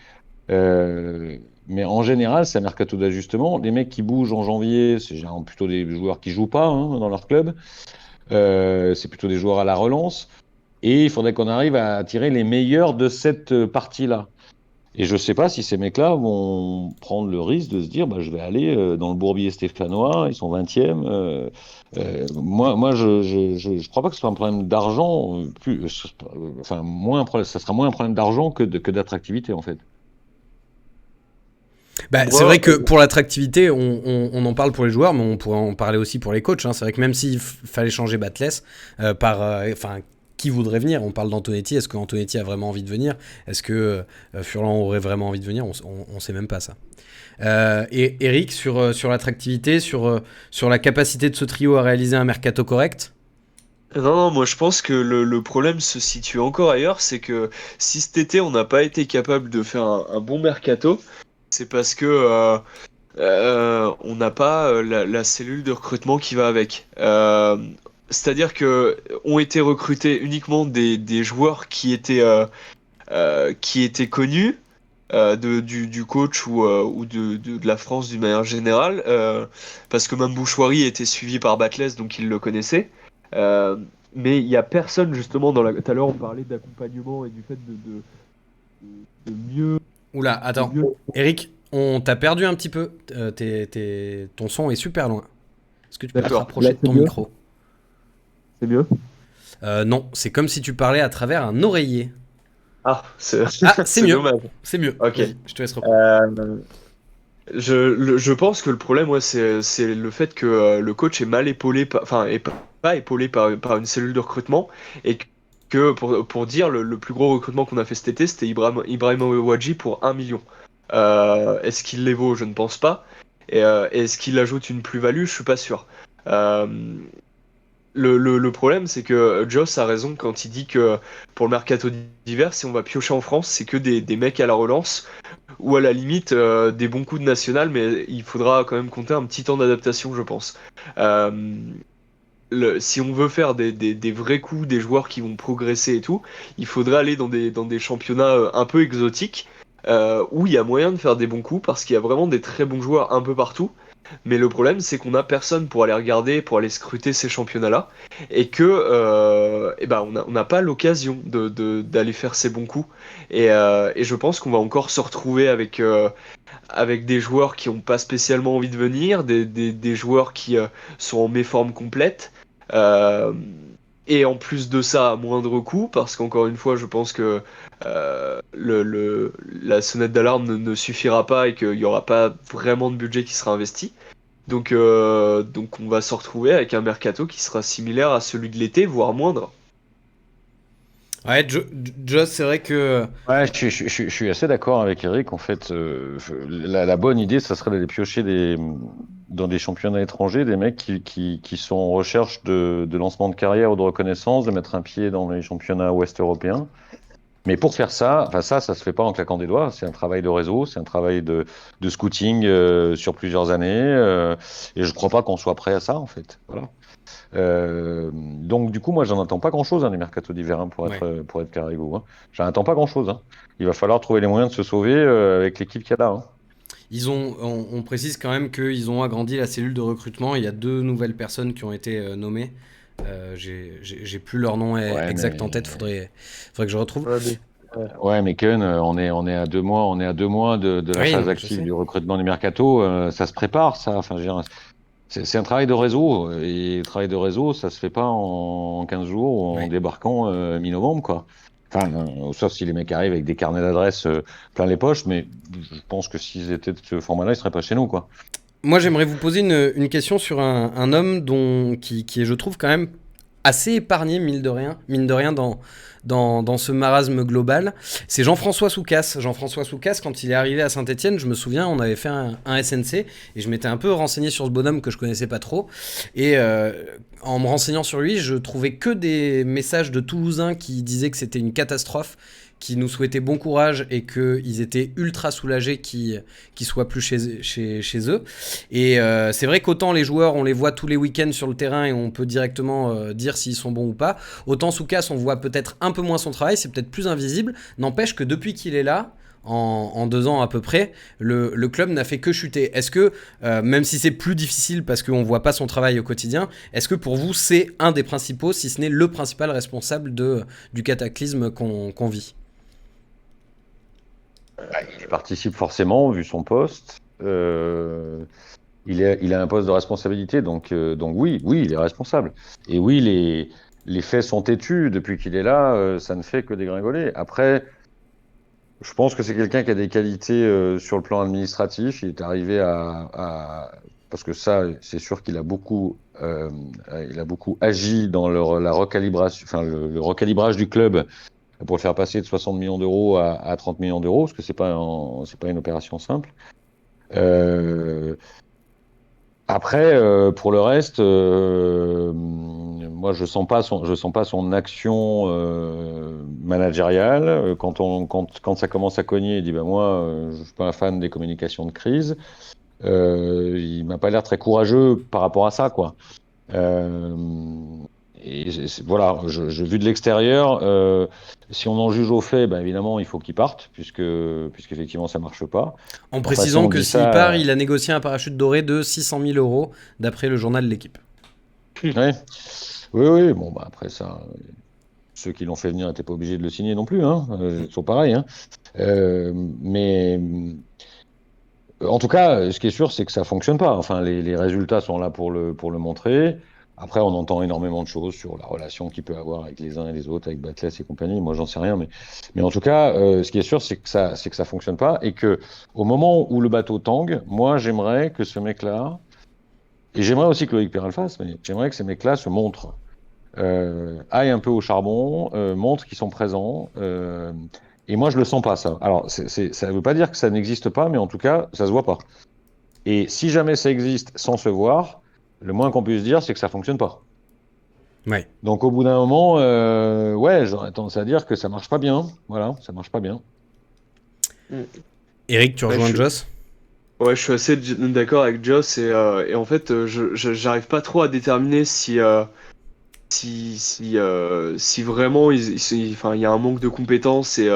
Mais en général, c'est un mercato d'ajustement. Les mecs qui bougent en janvier, c'est généralement plutôt des joueurs qui jouent pas dans leur club. C'est plutôt des joueurs à la relance. Et il faudrait qu'on arrive à attirer les meilleurs de cette partie-là. Et je sais pas si ces mecs-là vont prendre le risque de se dire je vais aller dans le Bourbier stéphanois, ils sont 20e. Moi, je crois pas que ce soit un problème d'argent. Ça sera moins un problème d'argent que d'attractivité en fait. C'est vrai que pour l'attractivité, on en parle pour les joueurs, mais on pourrait en parler aussi pour les coachs. C'est vrai que même s'il fallait changer Batles qui voudrait venir? On parle d'Antonetti. Est-ce que Antonetti a vraiment envie de venir? Est-ce que Furlan aurait vraiment envie de venir? On sait même pas ça. Et Eric, sur l'attractivité, sur la capacité de ce trio à réaliser un mercato correct? Non, moi je pense que le problème se situe encore ailleurs, c'est que si cet été on n'a pas été capable de faire un bon mercato, c'est parce que on n'a pas la cellule de recrutement qui va avec. C'est-à-dire que ont été recrutés uniquement des joueurs qui étaient connus du coach ou de la France d'une manière générale, parce que même Bouchoirie était suivi par Batles, donc il le connaissait. Mais il n'y a personne justement tout à l'heure on parlait d'accompagnement et du fait de mieux. Oula, attends. Eric, on t'a perdu un petit peu. Ton son est super loin. Est-ce que tu peux te rapprocher de ton micro? C'est mieux? Non, c'est comme si tu parlais à travers un oreiller. Ah, c'est mieux. Dommage. C'est mieux. Ok. Vas-y, je te laisse reprendre. Je pense que le problème, c'est le fait que le coach est mal épaulé, pas épaulé par une cellule de recrutement, et que pour dire le plus gros recrutement qu'on a fait cet été, c'était Ibrahim Ouadji pour 1 million. Est-ce qu'il les vaut? Je ne pense pas. Et est-ce qu'il ajoute une plus-value? Je suis pas sûr. Le problème, c'est que Joss a raison quand il dit que pour le mercato d'hiver, si on va piocher en France, c'est que des mecs à la relance ou à la limite des bons coups de national, mais il faudra quand même compter un petit temps d'adaptation, je pense. Si on veut faire des vrais coups, des joueurs qui vont progresser et tout, il faudrait aller dans des championnats un peu exotiques où il y a moyen de faire des bons coups parce qu'il y a vraiment des très bons joueurs un peu partout. Mais le problème, c'est qu'on n'a personne pour aller regarder, pour aller scruter ces championnats-là, et que on n'a pas l'occasion d'aller faire ces bons coups. Et je pense qu'on va encore se retrouver avec des joueurs qui n'ont pas spécialement envie de venir, des joueurs qui sont en méforme complète. Euh, et en plus de ça, à moindre coût, parce qu'encore une fois, je pense que la sonnette d'alarme ne suffira pas et qu'il n'y aura pas vraiment de budget qui sera investi. Donc on va se retrouver avec un mercato qui sera similaire à celui de l'été, voire moindre. Ouais, Joss, c'est vrai que. Ouais, je suis assez d'accord avec Eric. En fait, la bonne idée, ça serait d'aller piocher dans des championnats étrangers, des mecs qui sont en recherche de lancement de carrière ou de reconnaissance, de mettre un pied dans les championnats ouest européens. Mais pour faire ça, enfin ça se fait pas en claquant des doigts. C'est un travail de réseau, c'est un travail de scouting sur plusieurs années. Et je crois pas qu'on soit prêt à ça, en fait. Voilà. Donc du coup, moi, j'en attends pas grand-chose des mercatos d'hiver, pour être clair avec vous. J'en attends pas grand-chose. Il va falloir trouver les moyens de se sauver avec l'équipe qu'il y a là. On précise quand même qu'ils ont agrandi la cellule de recrutement. Il y a 2 nouvelles personnes qui ont été nommées. J'ai plus leur nom exact en tête. Faudrait que je retrouve. Ouais, mais Ken, on est à 2 mois, de la phase active du recrutement du mercato. Ça se prépare, ça. Enfin, je veux dire, c'est un travail de réseau. Et le travail de réseau, ça se fait pas en 15 jours ou en débarquant mi-novembre, quoi. Enfin, sauf si les mecs arrivent avec des carnets d'adresses plein les poches, mais je pense que s'ils étaient de ce format-là, ils seraient pas chez nous, quoi. Moi, j'aimerais vous poser une question sur un homme qui est, je trouve, quand même assez épargné, mine de rien, dans ce marasme global. C'est Jean-François Soucas. Jean-François Soucas, quand il est arrivé à Saint-Etienne, je me souviens, on avait fait un SNC et je m'étais un peu renseigné sur ce bonhomme que je connaissais pas trop. Et en me renseignant sur lui, je trouvais que des messages de Toulousains qui disaient que c'était une catastrophe, qui nous souhaitaient bon courage et qu'ils étaient ultra soulagés qu'ils soient plus chez eux. Et c'est vrai qu'autant les joueurs, on les voit tous les week-ends sur le terrain et on peut directement dire s'ils sont bons ou pas, autant Soucas, on voit peut-être un peu moins son travail, c'est peut-être plus invisible. N'empêche que depuis qu'il est là, en 2 ans à peu près, le club n'a fait que chuter. Est-ce que, même si c'est plus difficile parce qu'on ne voit pas son travail au quotidien, est-ce que pour vous c'est un des principaux, si ce n'est le principal responsable du cataclysme qu'on vit ? Il participe forcément, vu son poste. Il a un poste de responsabilité, donc oui, il est responsable. Et oui, les faits sont têtus. Depuis qu'il est là, ça ne fait que dégringoler. Après, je pense que c'est quelqu'un qui a des qualités sur le plan administratif. Il est arrivé parce que ça, c'est sûr qu'il a beaucoup agi dans la recalibration, enfin le recalibrage du club, pour le faire passer de 60 millions d'euros à 30 millions d'euros, parce que c'est pas une opération simple. Après, pour le reste, moi je sens pas son action managériale. Quand ça commence à cogner, il dit moi je suis pas un fan des communications de crise. Il m'a pas l'air très courageux par rapport à ça, quoi. Et voilà, vu de l'extérieur, si on en juge au fait, évidemment, il faut qu'il parte, puisqu'effectivement, ça marche pas. En précisant que s'il part, il a négocié un parachute doré de 600 000 €, d'après le journal de l'équipe. Ouais. Oui, bon, après ça, ceux qui l'ont fait venir n'étaient pas obligés de le signer non plus, ils sont pareils. Mais en tout cas, ce qui est sûr, c'est que ça fonctionne pas. Enfin, les résultats sont là pour le montrer. Après, on entend énormément de choses sur la relation qu'il peut avoir avec les uns et les autres, avec Batles et compagnie. Moi, j'en sais rien, mais en tout cas, ce qui est sûr, c'est que ça fonctionne pas, et que au moment où le bateau tangue, moi, j'aimerais que ce mec-là, et j'aimerais aussi que Loïc Perrin le fasse, mais j'aimerais que ces mecs-là se montrent, aillent un peu au charbon, montrent qu'ils sont présents. Et moi, je le sens pas, ça. Alors, ça veut pas dire que ça n'existe pas, mais en tout cas, ça se voit pas. Et si jamais ça existe sans se voir, le moins qu'on puisse dire, c'est que ça fonctionne pas. Ouais. Donc au bout d'un moment, j'aurais tendance à dire que ça marche pas bien. Voilà, ça marche pas bien. Eric, tu rejoins Joss ? Ouais, je suis assez d'accord avec Joss et en fait, j'arrive pas trop à déterminer si si vraiment enfin, il y a un manque de compétences et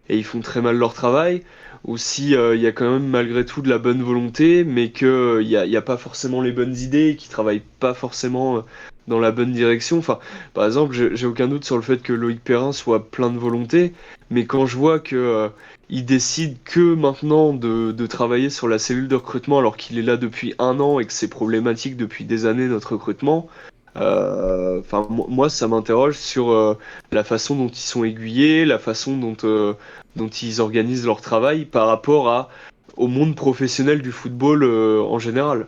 ils font très mal leur travail, ou si il y a quand même malgré tout de la bonne volonté, mais que il y a pas forcément les bonnes idées, et qu'ils travaillent pas forcément dans la bonne direction. Enfin, par exemple, j'ai aucun doute sur le fait que Loïc Perrin soit plein de volonté, mais quand je vois que il décide que maintenant de travailler sur la cellule de recrutement alors qu'il est là depuis 1 an et que c'est problématique depuis des années notre recrutement. Enfin, moi, ça m'interroge sur la façon dont ils sont aiguillés, la façon dont ils organisent leur travail par rapport au monde professionnel du football en général.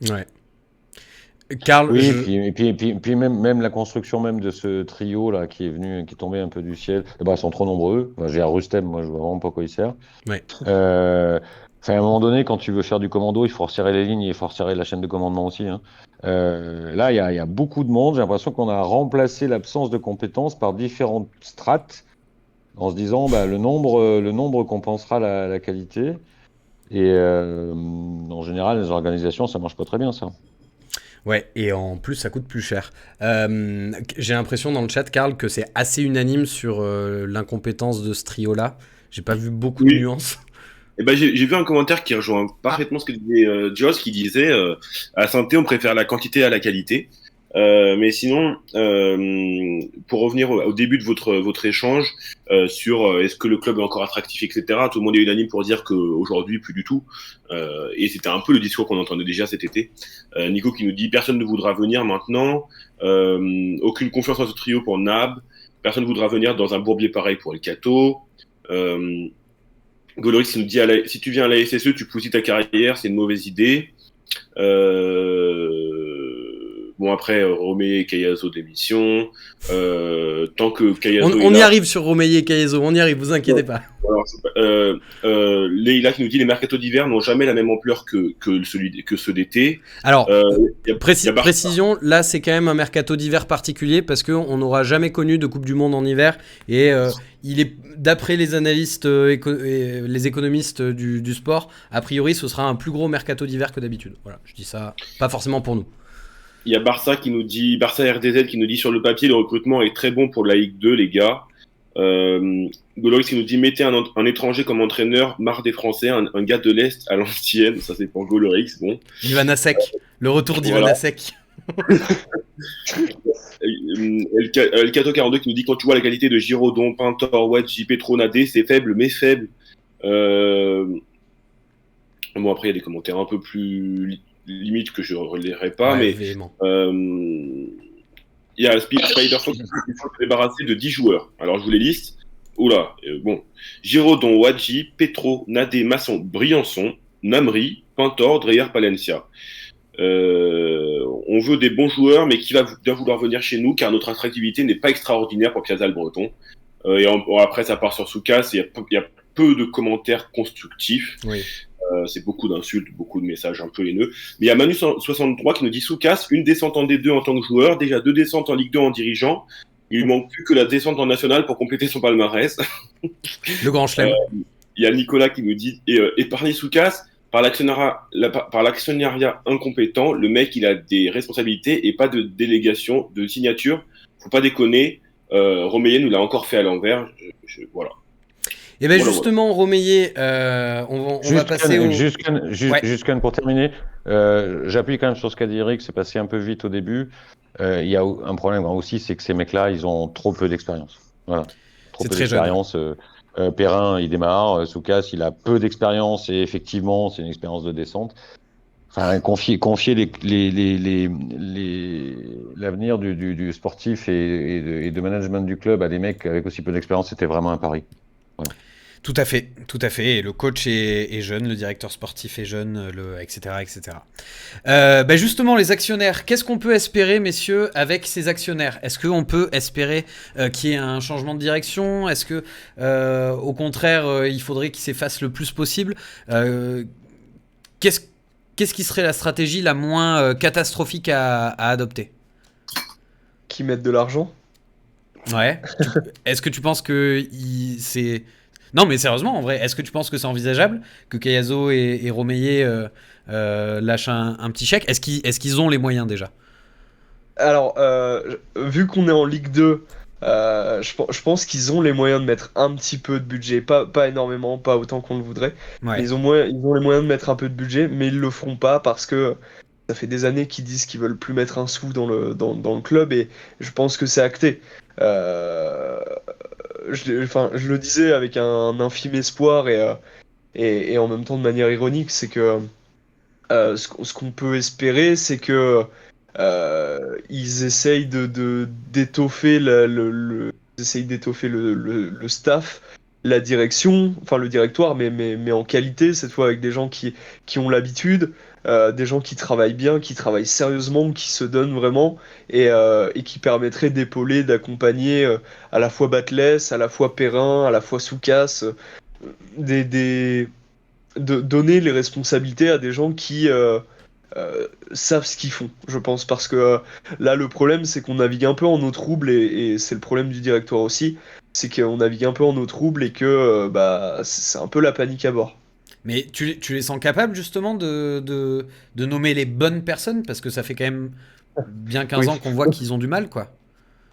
Ouais. Karl, Oui, puis même la construction même de ce trio là qui est venu, qui est tombé un peu du ciel. D'abord, ils sont trop nombreux. Enfin, j'ai un Rustem, moi je vois vraiment pas à quoi il sert. Ouais. Enfin, à un moment donné, quand tu veux faire du commando, il faut resserrer les lignes et il faut resserrer la chaîne de commandement aussi, hein. Là, il y a beaucoup de monde. J'ai l'impression qu'on a remplacé l'absence de compétences par différentes strates en se disant bah, le nombre compensera la qualité. Et en général, les organisations, ça marche pas très bien, ça. Ouais, et en plus, ça coûte plus cher. J'ai l'impression dans le chat, Karl, que c'est assez unanime sur l'incompétence de ce trio-là. J'ai pas vu beaucoup de Oui. nuances. Et ben, j'ai vu un commentaire qui rejoint parfaitement ce que disait Joss, qui disait à Saint-Étienne, on préfère la quantité à la qualité. Mais sinon, pour revenir au début de votre échange sur est-ce que le club est encore attractif, etc., tout le monde est unanime pour dire qu'aujourd'hui, plus du tout. Et c'était un peu le discours qu'on entendait déjà cet été. Nico qui nous dit personne ne voudra venir maintenant, aucune confiance dans ce trio pour Nab, personne ne voudra venir dans un bourbier pareil pour El Cato. Golorix nous dit si tu viens à la SSE, tu pousses ta carrière, c'est une mauvaise idée. Bon, après, Romeyer et Cayazo démission. Tant que Cayazo. On y arrive sur Romeyer et Cayazo, on y arrive, vous inquiétez pas. Alors, Leïla qui nous dit les mercatos d'hiver n'ont jamais la même ampleur que ceux d'été. Alors, y a précision, là c'est quand même un mercato d'hiver particulier parce qu'on n'aura jamais connu de Coupe du Monde en hiver et il est, d'après les analystes et les économistes du sport, a priori ce sera un plus gros mercato d'hiver que d'habitude. Voilà, je dis ça, pas forcément pour nous. Il y a Barça RDZ qui nous dit sur le papier le recrutement est très bon pour la Ligue 2 les gars. Golorix qui nous dit mettez un étranger comme entraîneur, marre des Français, un gars de l'Est à l'ancienne, ça c'est pour Golorix, bon. Ivana-Sek, le retour d'Ivana-Sek. El Cato 42 qui nous dit quand tu vois la qualité de Giraudon, Pintor, Wadji, Petronadé, c'est faible mais faible. Bon après il y a des commentaires un peu plus limite que je relirai pas, ouais, mais il y a Spider Fox qui faut se débarrasser de 10 joueurs. Alors je vous les liste. Oula, bon. Giraudon, Wadji, Petro, Nadé, Masson, Briançon, Namri, Pintor, Dreyer, Palencia. On veut des bons joueurs, mais qui va vouloir venir chez nous, car notre attractivité n'est pas extraordinaire pour Piazza-le-Breton. Et après, ça part sur Soukas, il y a peu de commentaires constructifs. Oui. C'est beaucoup d'insultes, beaucoup de messages un peu haineux. Mais il y a Manu63 qui nous dit Soukas, une descente en D2 en tant que joueur, déjà 2 descentes en Ligue 2 en dirigeant. Il lui manque plus que la descente en nationale pour compléter son palmarès. Le grand chelem. Il y a Nicolas qui nous dit épargner Soukas, par l'actionnariat incompétent, le mec il a des responsabilités et pas de délégation, de signature. Faut pas déconner. Romeyer nous l'a encore fait à l'envers. Voilà. Et bien justement, Romeyer, on va passer au... Juste pour terminer, j'appuie quand même sur ce qu'a dit Eric, c'est passé un peu vite au début. Il y a un problème aussi, c'est que ces mecs-là, ils ont trop peu d'expérience. Voilà. Trop peu d'expérience. Perrin, il démarre. Soukas, il a peu d'expérience et effectivement, c'est une expérience de descente. Enfin, confier l'avenir du sportif et de management du club à des mecs avec aussi peu d'expérience, c'était vraiment un pari. Voilà. Tout à fait. Et le coach est jeune, le directeur sportif est jeune, etc. Justement, les actionnaires, qu'est-ce qu'on peut espérer, messieurs, avec ces actionnaires ? Est-ce qu'on peut espérer qu'il y ait un changement de direction ? Est-ce que, au contraire, il faudrait qu'ils s'effacent le plus possible ? Qu'est-ce qui serait la stratégie la moins catastrophique à adopter ? Qui mettent de l'argent ? Ouais. Est-ce que tu penses que c'est... Non, mais sérieusement, en vrai, est-ce que tu penses que c'est envisageable que Cayazo et Romeyer lâchent un petit chèque ? Est-ce qu'ils ont les moyens déjà ? Alors, vu qu'on est en Ligue 2, je pense qu'ils ont les moyens de mettre un petit peu de budget. Pas énormément, pas autant qu'on le voudrait. Mais Ouais. ils ont les moyens de mettre un peu de budget, mais ils le feront pas parce que ça fait des années qu'ils disent qu'ils veulent plus mettre un sou dans le club et je pense que c'est acté. Euh, enfin, je le disais avec un infime espoir et en même temps de manière ironique, c'est que ce qu'on peut espérer, c'est que ils essayent d'étoffer ils essayent d'étoffer le staff, la direction, enfin le directoire, mais en qualité, cette fois avec des gens qui ont l'habitude, des gens qui travaillent bien, qui travaillent sérieusement, qui se donnent vraiment, et qui permettraient d'épauler, d'accompagner à la fois Batles, à la fois Perrin, à la fois Soukas, des de donner les responsabilités à des gens qui savent ce qu'ils font, je pense. Parce que là, le problème, c'est qu'on navigue un peu en eau trouble, et c'est le problème du directoire aussi, c'est qu'on navigue un peu en eau trouble et que bah, c'est un peu la panique à bord. Mais tu les sens capables justement de nommer les bonnes personnes parce que ça fait quand même bien 15 Oui. ans qu'on voit qu'ils ont du mal, quoi.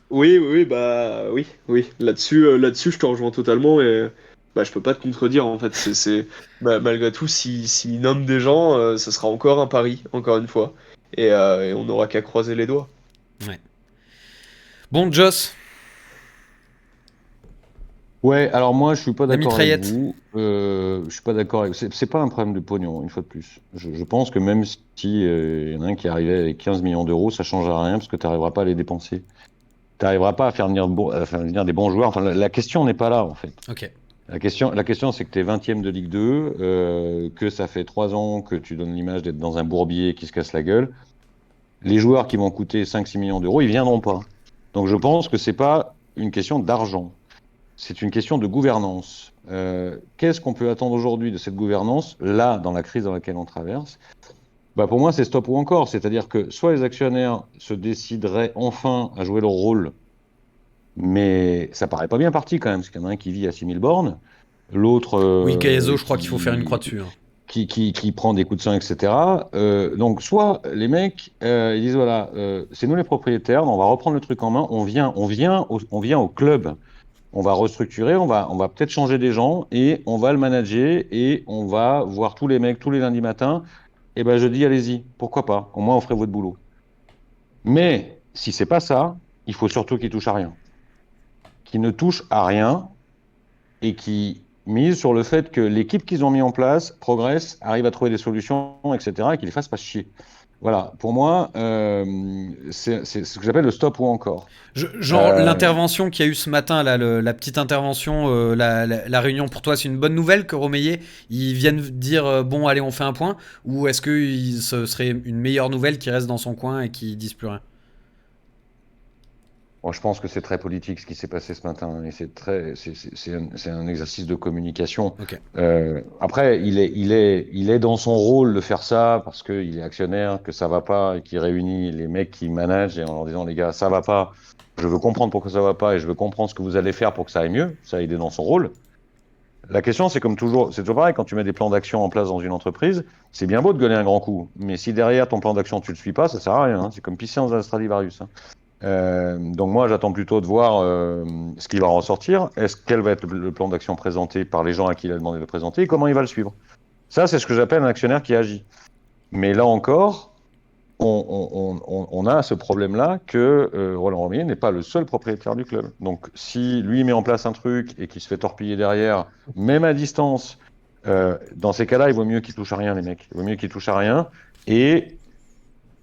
Oui, bah oui. Là-dessus, je te rejoins totalement et bah, je peux pas te contredire en fait. Malgré tout, s'ils nomment des gens, ça sera encore un pari, encore une fois, et on n'aura qu'à croiser les doigts. Ouais. Bon, Joss, Ouais, alors moi je suis pas la d'accord avec mitraillette. vous. Je suis pas d'accord avec. C'est pas un problème de pognon, une fois de plus. Je pense que même si y en a un qui arrivait avec 15 millions d'euros, ça changera rien parce que tu n'arriveras pas à les dépenser. Tu n'arriveras pas à faire venir des bons joueurs. Enfin, la question n'est pas là en fait. Ok. La question c'est que tu es 20e de Ligue 2, que ça fait 3 ans que tu donnes l'image d'être dans un bourbier qui se casse la gueule. Les joueurs qui vont coûter 5-6 millions d'euros, ils viendront pas. Donc je pense que c'est pas une question d'argent. C'est une question de gouvernance. Qu'est-ce qu'on peut attendre aujourd'hui de cette gouvernance, là, dans la crise dans laquelle on traverse? Bah, pour moi, c'est stop ou encore. C'est-à-dire que soit les actionnaires se décideraient enfin à jouer leur rôle, mais ça paraît pas bien parti quand même, parce qu'il y en a un qui vit à 6000 bornes, l'autre Oui, Kaezo, je crois qu'il faut faire une croix dessus, hein. qui prend des coups de sang, etc. Donc, soit les mecs, ils disent voilà, c'est nous les propriétaires, on va reprendre le truc en main, on vient au club. On va restructurer, on va peut-être changer des gens et on va le manager et on va voir tous les mecs tous les lundis matins. Et ben je dis allez-y, pourquoi pas? Au moins on ferait votre boulot. Mais si c'est pas ça, il faut surtout qu'ils touchent à rien, qu'ils ne touchent à rien et qui misent sur le fait que l'équipe qu'ils ont mis en place progresse, arrive à trouver des solutions, etc. et qu'ils les fassent pas chier. Voilà, pour moi, c'est ce que j'appelle le stop ou encore. Genre Euh, l'intervention qu'il y a eu ce matin, là, la petite intervention, la réunion pour toi, c'est une bonne nouvelle que Romeyer ils viennent dire bon allez on fait un point, ou est-ce que ce serait une meilleure nouvelle qui reste dans son coin et qui dise plus rien? Bon, je pense que c'est très politique ce qui s'est passé ce matin et c'est un exercice de communication. Ok. Après, il est dans son rôle de faire ça parce qu'il est actionnaire, que ça va pas et qu'il réunit les mecs qui managent et en leur disant les gars, ça va pas, je veux comprendre pourquoi ça va pas et je veux comprendre ce que vous allez faire pour que ça aille mieux. Ça, il est dans son rôle. La question, c'est comme toujours, c'est toujours pareil, quand tu mets des plans d'action en place dans une entreprise, c'est bien beau de gueuler un grand coup, mais si derrière ton plan d'action tu le suis pas, ça sert à rien, hein. C'est comme pisser dans un Stradivarius, hein. Donc moi, j'attends plutôt de voir ce qui va en ressortir. Quel va être le plan d'action présenté par les gens à qui il a demandé de le présenter et comment il va le suivre. Ça, c'est ce que j'appelle un actionnaire qui agit. Mais là encore, on a ce problème-là que Roland Romier n'est pas le seul propriétaire du club. Donc si lui met en place un truc et qu'il se fait torpiller derrière, même à distance, dans ces cas-là, il vaut mieux qu'il touche à rien, les mecs. Il vaut mieux qu'il touche à rien. Et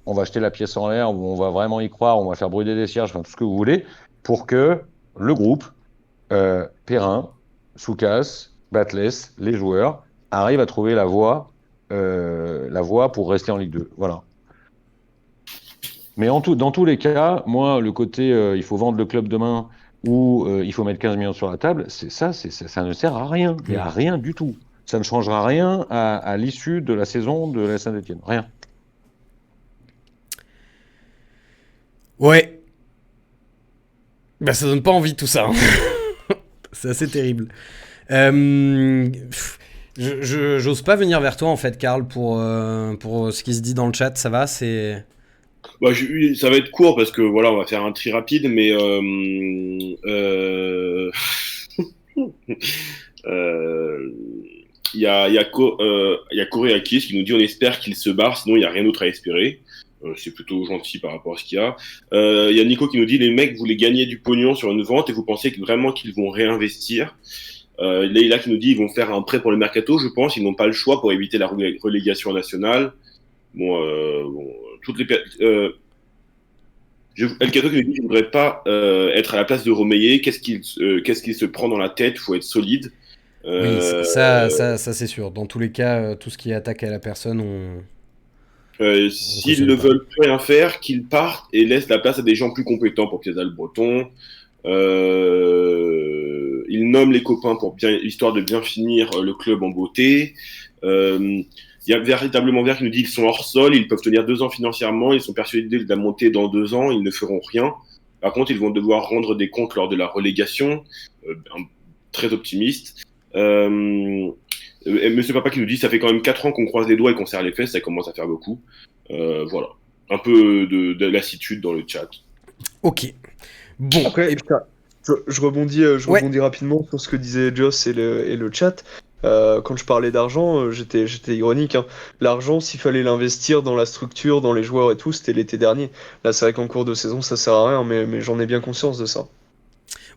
on va jeter la pièce en l'air, ou on va vraiment y croire, on va faire brûler des cierges, enfin tout ce que vous voulez, pour que le groupe, Perrin, Soukas, Batles, les joueurs, arrivent à trouver la voie pour rester en Ligue 2. Voilà. Mais dans tous les cas, moi, le côté il faut vendre le club demain ou il faut mettre 15 millions sur la table, ça ne sert à rien. Il n'y a rien du tout. Ça ne changera rien à l'issue de la saison de la Saint-Etienne. Rien. Ouais. Bah ça donne pas envie tout ça, hein. C'est assez terrible. J'ose pas venir vers toi en fait, Karl, pour ce qui se dit dans le chat. Ça va, c'est Bah, ça va être court parce que voilà, on va faire un tri rapide, mais il y a Corey Akis qui nous dit on espère qu'il se barre, sinon il n'y a rien d'autre à espérer. C'est plutôt gentil par rapport à ce qu'il y a. Il y a Nico qui nous dit les mecs voulaient gagner du pognon sur une vente et vous pensez vraiment qu'ils vont réinvestir. Leïla qui nous dit ils vont faire un prêt pour le mercato, je pense, ils n'ont pas le choix pour éviter la relégation nationale. Bon, toutes les El Cato qui nous dit qu'il ne voudrait pas être à la place de Romeyer. Qu'est-ce qu'il se prend dans la tête? Il faut être solide. Oui, ça c'est sûr. Dans tous les cas, tout ce qui est attaque à la personne, S'ils ne veulent plus rien faire, qu'ils partent et laissent la place à des gens plus compétents pour Piazza le Breton. Ils nomment les copains histoire de bien finir le club en beauté. Il y a véritablement Vert qui nous dit qu'ils sont hors sol, ils peuvent tenir 2 ans financièrement, ils sont persuadés de la montée dans 2 ans, ils ne feront rien. Par contre, ils vont devoir rendre des comptes lors de la relégation. Très optimiste. Monsieur Papa qui nous dit ça fait quand même 4 ans qu'on croise les doigts et qu'on serre les fesses, ça commence à faire beaucoup. Voilà. Un peu de lassitude dans le chat. Ok. Bon. Après, je rebondis rapidement sur ce que disait Joss et le chat. Quand je parlais d'argent, j'étais ironique, hein. L'argent, s'il fallait l'investir dans la structure, dans les joueurs et tout, c'était l'été dernier. Là, c'est vrai qu'en cours de saison, ça sert à rien, mais j'en ai bien conscience de ça.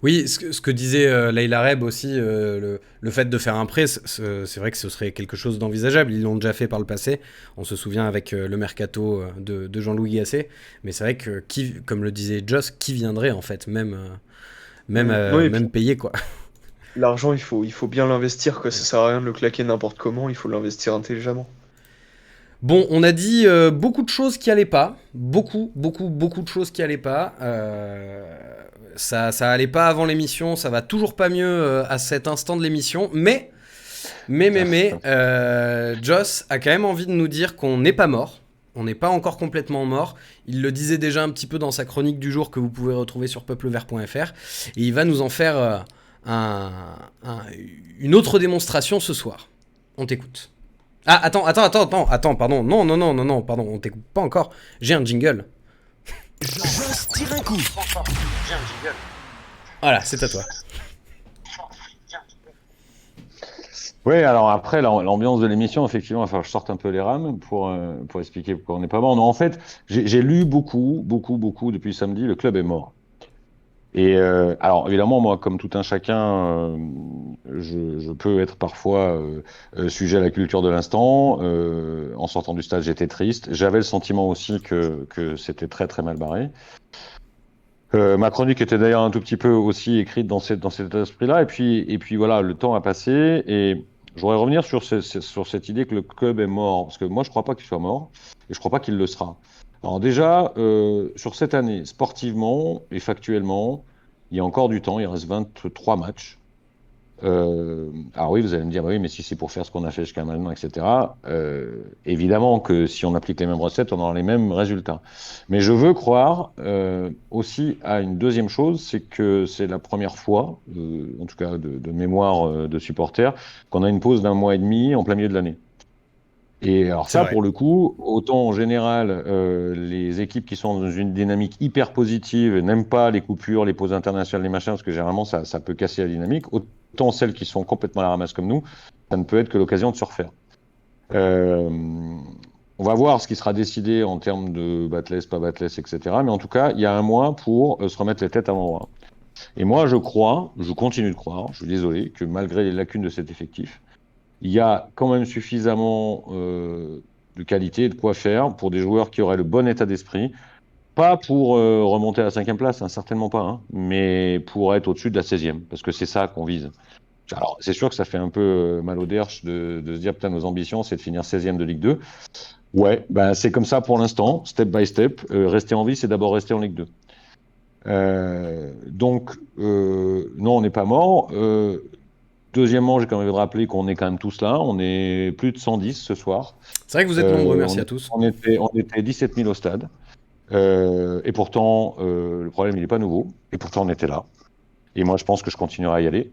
Oui, ce que disait Leïla Reb aussi, le fait de faire un prêt, c'est vrai que ce serait quelque chose d'envisageable. Ils l'ont déjà fait par le passé. On se souvient avec le mercato de Jean-Louis Gasset. Mais c'est vrai que, comme le disait Joss, qui viendrait en fait, même payé quoi. L'argent, il faut bien l'investir, quoi. Ça sert à rien de le claquer n'importe comment, il faut l'investir intelligemment. Bon, on a dit beaucoup de choses qui allaient pas. Beaucoup de choses qui allaient pas. Ça allait pas avant l'émission, ça va toujours pas mieux à cet instant de l'émission. Mais, Joss a quand même envie de nous dire qu'on n'est pas mort. On n'est pas encore complètement mort. Il le disait déjà un petit peu dans sa chronique du jour que vous pouvez retrouver sur peuplevert.fr. Et il va nous en faire une autre démonstration ce soir. On t'écoute. Ah, attends, pardon. Non, pardon, on t'écoute pas encore. J'ai un jingle. Joss tire un coup. J'ai un jingle. Voilà, c'est à toi. Oui, alors après, l'ambiance de l'émission, effectivement, il va falloir que je sorte un peu les rames pour expliquer pourquoi on n'est pas mort. Non, en fait, j'ai lu beaucoup depuis samedi, le club est mort. Et alors, évidemment, moi, comme tout un chacun, je peux être parfois sujet à la culture de l'instant. En sortant du stade, j'étais triste. J'avais le sentiment aussi que c'était très, très mal barré. Ma chronique était d'ailleurs un tout petit peu aussi écrite dans cet esprit-là. Et puis voilà, le temps a passé et je voudrais revenir sur cette idée que le club est mort. Parce que moi, je ne crois pas qu'il soit mort et je ne crois pas qu'il le sera. Alors déjà, sur cette année, sportivement et factuellement, il y a encore du temps, il reste 23 matchs. Alors oui, vous allez me dire, bah oui, mais si c'est pour faire ce qu'on a fait jusqu'à maintenant, etc. Évidemment que si on applique les mêmes recettes, on aura les mêmes résultats. Mais je veux croire aussi à une deuxième chose, c'est que c'est la première fois, en tout cas de mémoire de supporters, qu'on a une pause d'1 mois et demi en plein milieu de l'année. Et alors ça, pour le coup, autant en général, les équipes qui sont dans une dynamique hyper positive n'aiment pas les coupures, les pauses internationales, les machins, parce que généralement, ça peut casser la dynamique. Autant celles qui sont complètement à la ramasse comme nous, ça ne peut être que l'occasion de se refaire. On va voir ce qui sera décidé en termes de Batless, pas Batless, etc. Mais en tout cas, il y a 1 mois pour se remettre les têtes à l'endroit. Et moi, je continue de croire, je suis désolé, que malgré les lacunes de cet effectif, il y a quand même suffisamment de qualité et de quoi faire pour des joueurs qui auraient le bon état d'esprit. Pas pour remonter à la 5e place, hein, certainement pas, hein, mais pour être au-dessus de la 16e, parce que c'est ça qu'on vise. Alors, c'est sûr que ça fait un peu mal au derche de se dire, putain, nos ambitions, c'est de finir 16e de Ligue 2. Ouais, ben, c'est comme ça pour l'instant, step by step. Rester en vie, c'est d'abord rester en Ligue 2. Donc, non, on n'est pas mort. Deuxièmement, j'ai quand même envie de rappeler qu'on est quand même tous là. On est plus de 110 ce soir. C'est vrai que vous êtes nombreux, merci à tous. On était 17 000 au stade. Et pourtant, le problème, il n'est pas nouveau. Et pourtant, on était là. Et moi, je pense que je continuerai à y aller.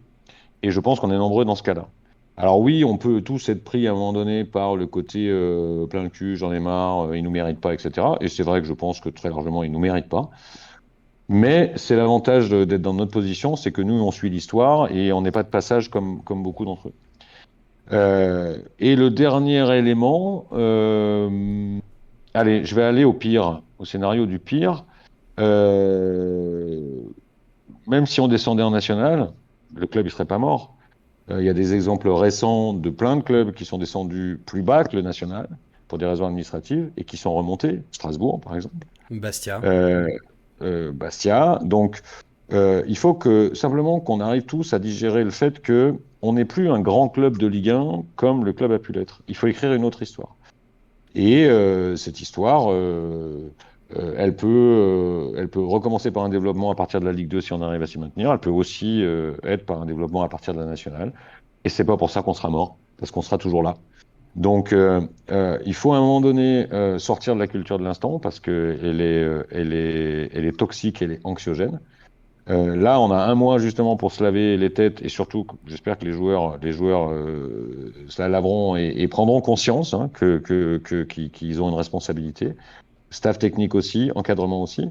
Et je pense qu'on est nombreux dans ce cas-là. Alors oui, on peut tous être pris à un moment donné par le côté plein le cul, j'en ai marre, ils nous méritent pas, etc. Et c'est vrai que je pense que très largement, ils nous méritent pas. Mais c'est l'avantage d'être dans notre position, c'est que nous, on suit l'histoire et on n'est pas de passage comme beaucoup d'entre eux. Et le dernier élément, allez, je vais aller au pire, au scénario du pire. Euh, Même si on descendait en national, le club ne serait pas mort. Il y a des exemples récents de plein de clubs qui sont descendus plus bas que le national pour des raisons administratives et qui sont remontés. Strasbourg, par exemple. Bastia. Bastia. Donc, il faut que simplement qu'on arrive tous à digérer le fait que on n'est plus un grand club de Ligue 1 comme le club a pu l'être. Il faut écrire une autre histoire. Et cette histoire, elle peut recommencer par un développement à partir de la Ligue 2 si on arrive à s'y maintenir. Elle peut aussi être par un développement à partir de la nationale. Et c'est pas pour ça qu'on sera mort, parce qu'on sera toujours là. Donc, il faut à un moment donné sortir de la culture de l'instant parce que elle est toxique, elle est anxiogène. Là, on a un mois justement pour se laver les têtes et surtout, j'espère que les joueurs se la laveront et prendront conscience hein, qu'ils ont une responsabilité. Staff technique aussi, encadrement aussi.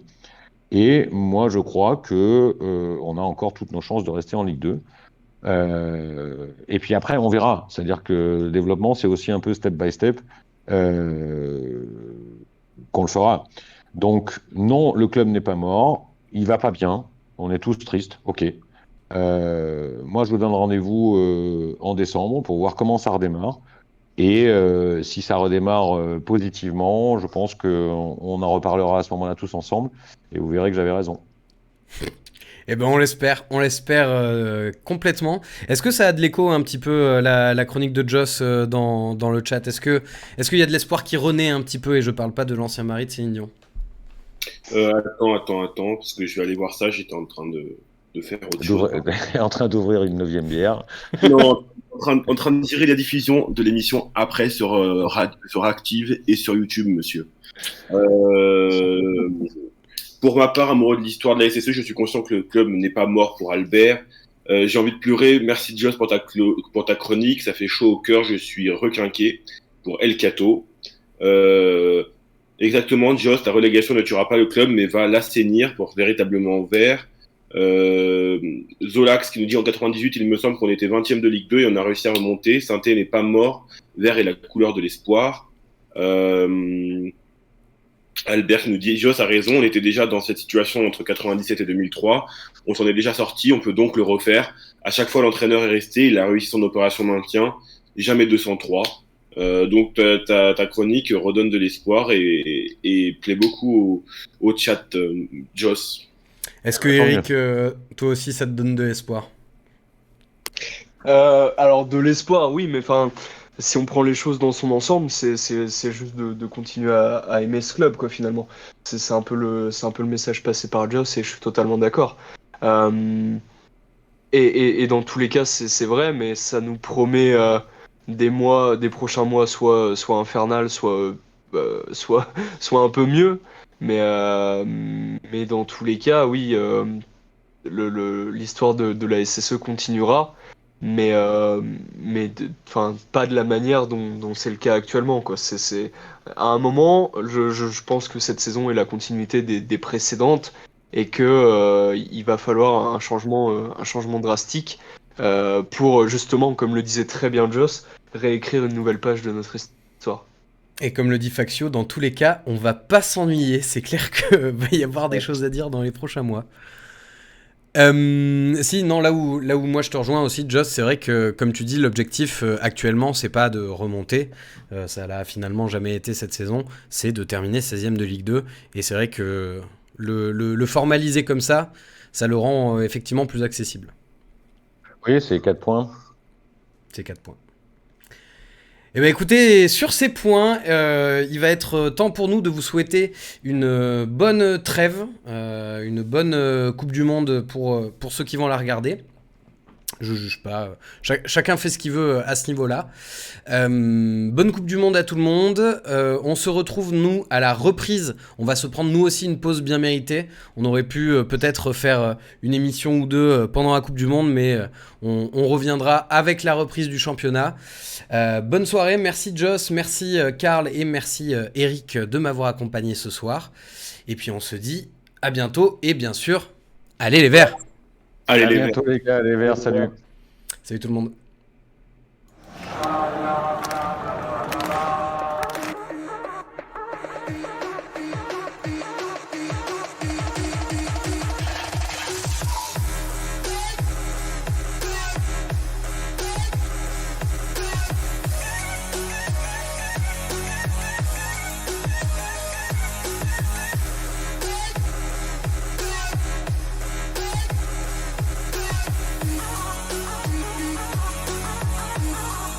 Et moi, je crois que on a encore toutes nos chances de rester en Ligue 2. Et puis après, on verra. C'est-à-dire que le développement, c'est aussi un peu step by step euh, qu'on le fera. Donc, non, le club n'est pas mort. Il va pas bien. On est tous tristes. OK. Moi, je vous donne rendez-vous en décembre pour voir comment ça redémarre. Et si ça redémarre positivement, je pense qu'on en reparlera à ce moment-là tous ensemble. Et vous verrez que j'avais raison. Eh ben on l'espère complètement. Est-ce que ça a de l'écho un petit peu la chronique de Joss dans le chat? Est-ce qu'il y a de l'espoir qui renaît un petit peu et je parle pas de l'ancien mari de Céline Dion? Attends, parce que je vais aller voir ça, j'étais en train de faire autre chose. En train d'ouvrir une 9e bière. Non, en train de tirer la diffusion de l'émission après sur Active et sur YouTube, monsieur. Pour ma part, amoureux de l'histoire de la SSE, je suis conscient que le club n'est pas mort pour Albert. J'ai envie de pleurer. Merci Joss pour ta chronique. Ça fait chaud au cœur. Je suis requinqué pour El Cato. Exactement, Joss, ta relégation ne tuera pas le club, mais va l'assainir pour véritablement vert. Zolax qui nous dit en 98, il me semble qu'on était 20e de Ligue 2 et on a réussi à remonter. Saint-Étienne n'est pas mort. Vert est la couleur de l'espoir. Albert nous dit, Joss a raison, on était déjà dans cette situation entre 97 et 2003, on s'en est déjà sorti, on peut donc le refaire. À chaque fois, l'entraîneur est resté, il a réussi son opération maintien, jamais 203. Donc ta chronique redonne de l'espoir et plaît beaucoup au chat, Joss. Est-ce que Eric, toi aussi, ça te donne de l'espoir? Alors de l'espoir, oui, mais enfin, si on prend les choses dans son ensemble, c'est juste de continuer à aimer ce club, quoi, finalement. C'est un peu le message passé par Joss et je suis totalement d'accord. Et dans tous les cas, c'est vrai, mais ça nous promet des prochains mois, soit infernal, soit un peu mieux. Mais dans tous les cas, oui, l'histoire de la SSE continuera. Enfin, pas de la manière dont c'est le cas actuellement, quoi. À un moment, je pense que cette saison est la continuité des précédentes et que il va falloir un changement drastique pour justement, comme le disait très bien Joss, réécrire une nouvelle page de notre histoire. Et comme le dit Faxio, dans tous les cas, on va pas s'ennuyer. C'est clair qu'il va y avoir des choses à dire dans les prochains mois. Si, non, là où moi je te rejoins aussi, Joss, c'est vrai que, comme tu dis, l'objectif actuellement, c'est pas de remonter, ça l'a finalement jamais été cette saison, c'est de terminer 16ème de Ligue 2, et c'est vrai que le formaliser comme ça le rend effectivement plus accessible. Oui, c'est 4 points. C'est 4 points. Eh bien écoutez, sur ces points, il va être temps pour nous de vous souhaiter une bonne trêve, une bonne Coupe du Monde pour ceux qui vont la regarder. Je juge pas. Chacun fait ce qu'il veut à ce niveau-là. Bonne Coupe du Monde à tout le monde. On se retrouve, nous, à la reprise. On va se prendre, nous aussi, une pause bien méritée. On aurait pu peut-être faire une émission ou deux pendant la Coupe du Monde, mais on reviendra avec la reprise du championnat. Bonne soirée. Merci Joss, merci Karl et merci Eric de m'avoir accompagné ce soir. Et puis on se dit à bientôt. Et bien sûr, allez les Verts! À bientôt les gars, les Verts, salut. Salut tout le monde.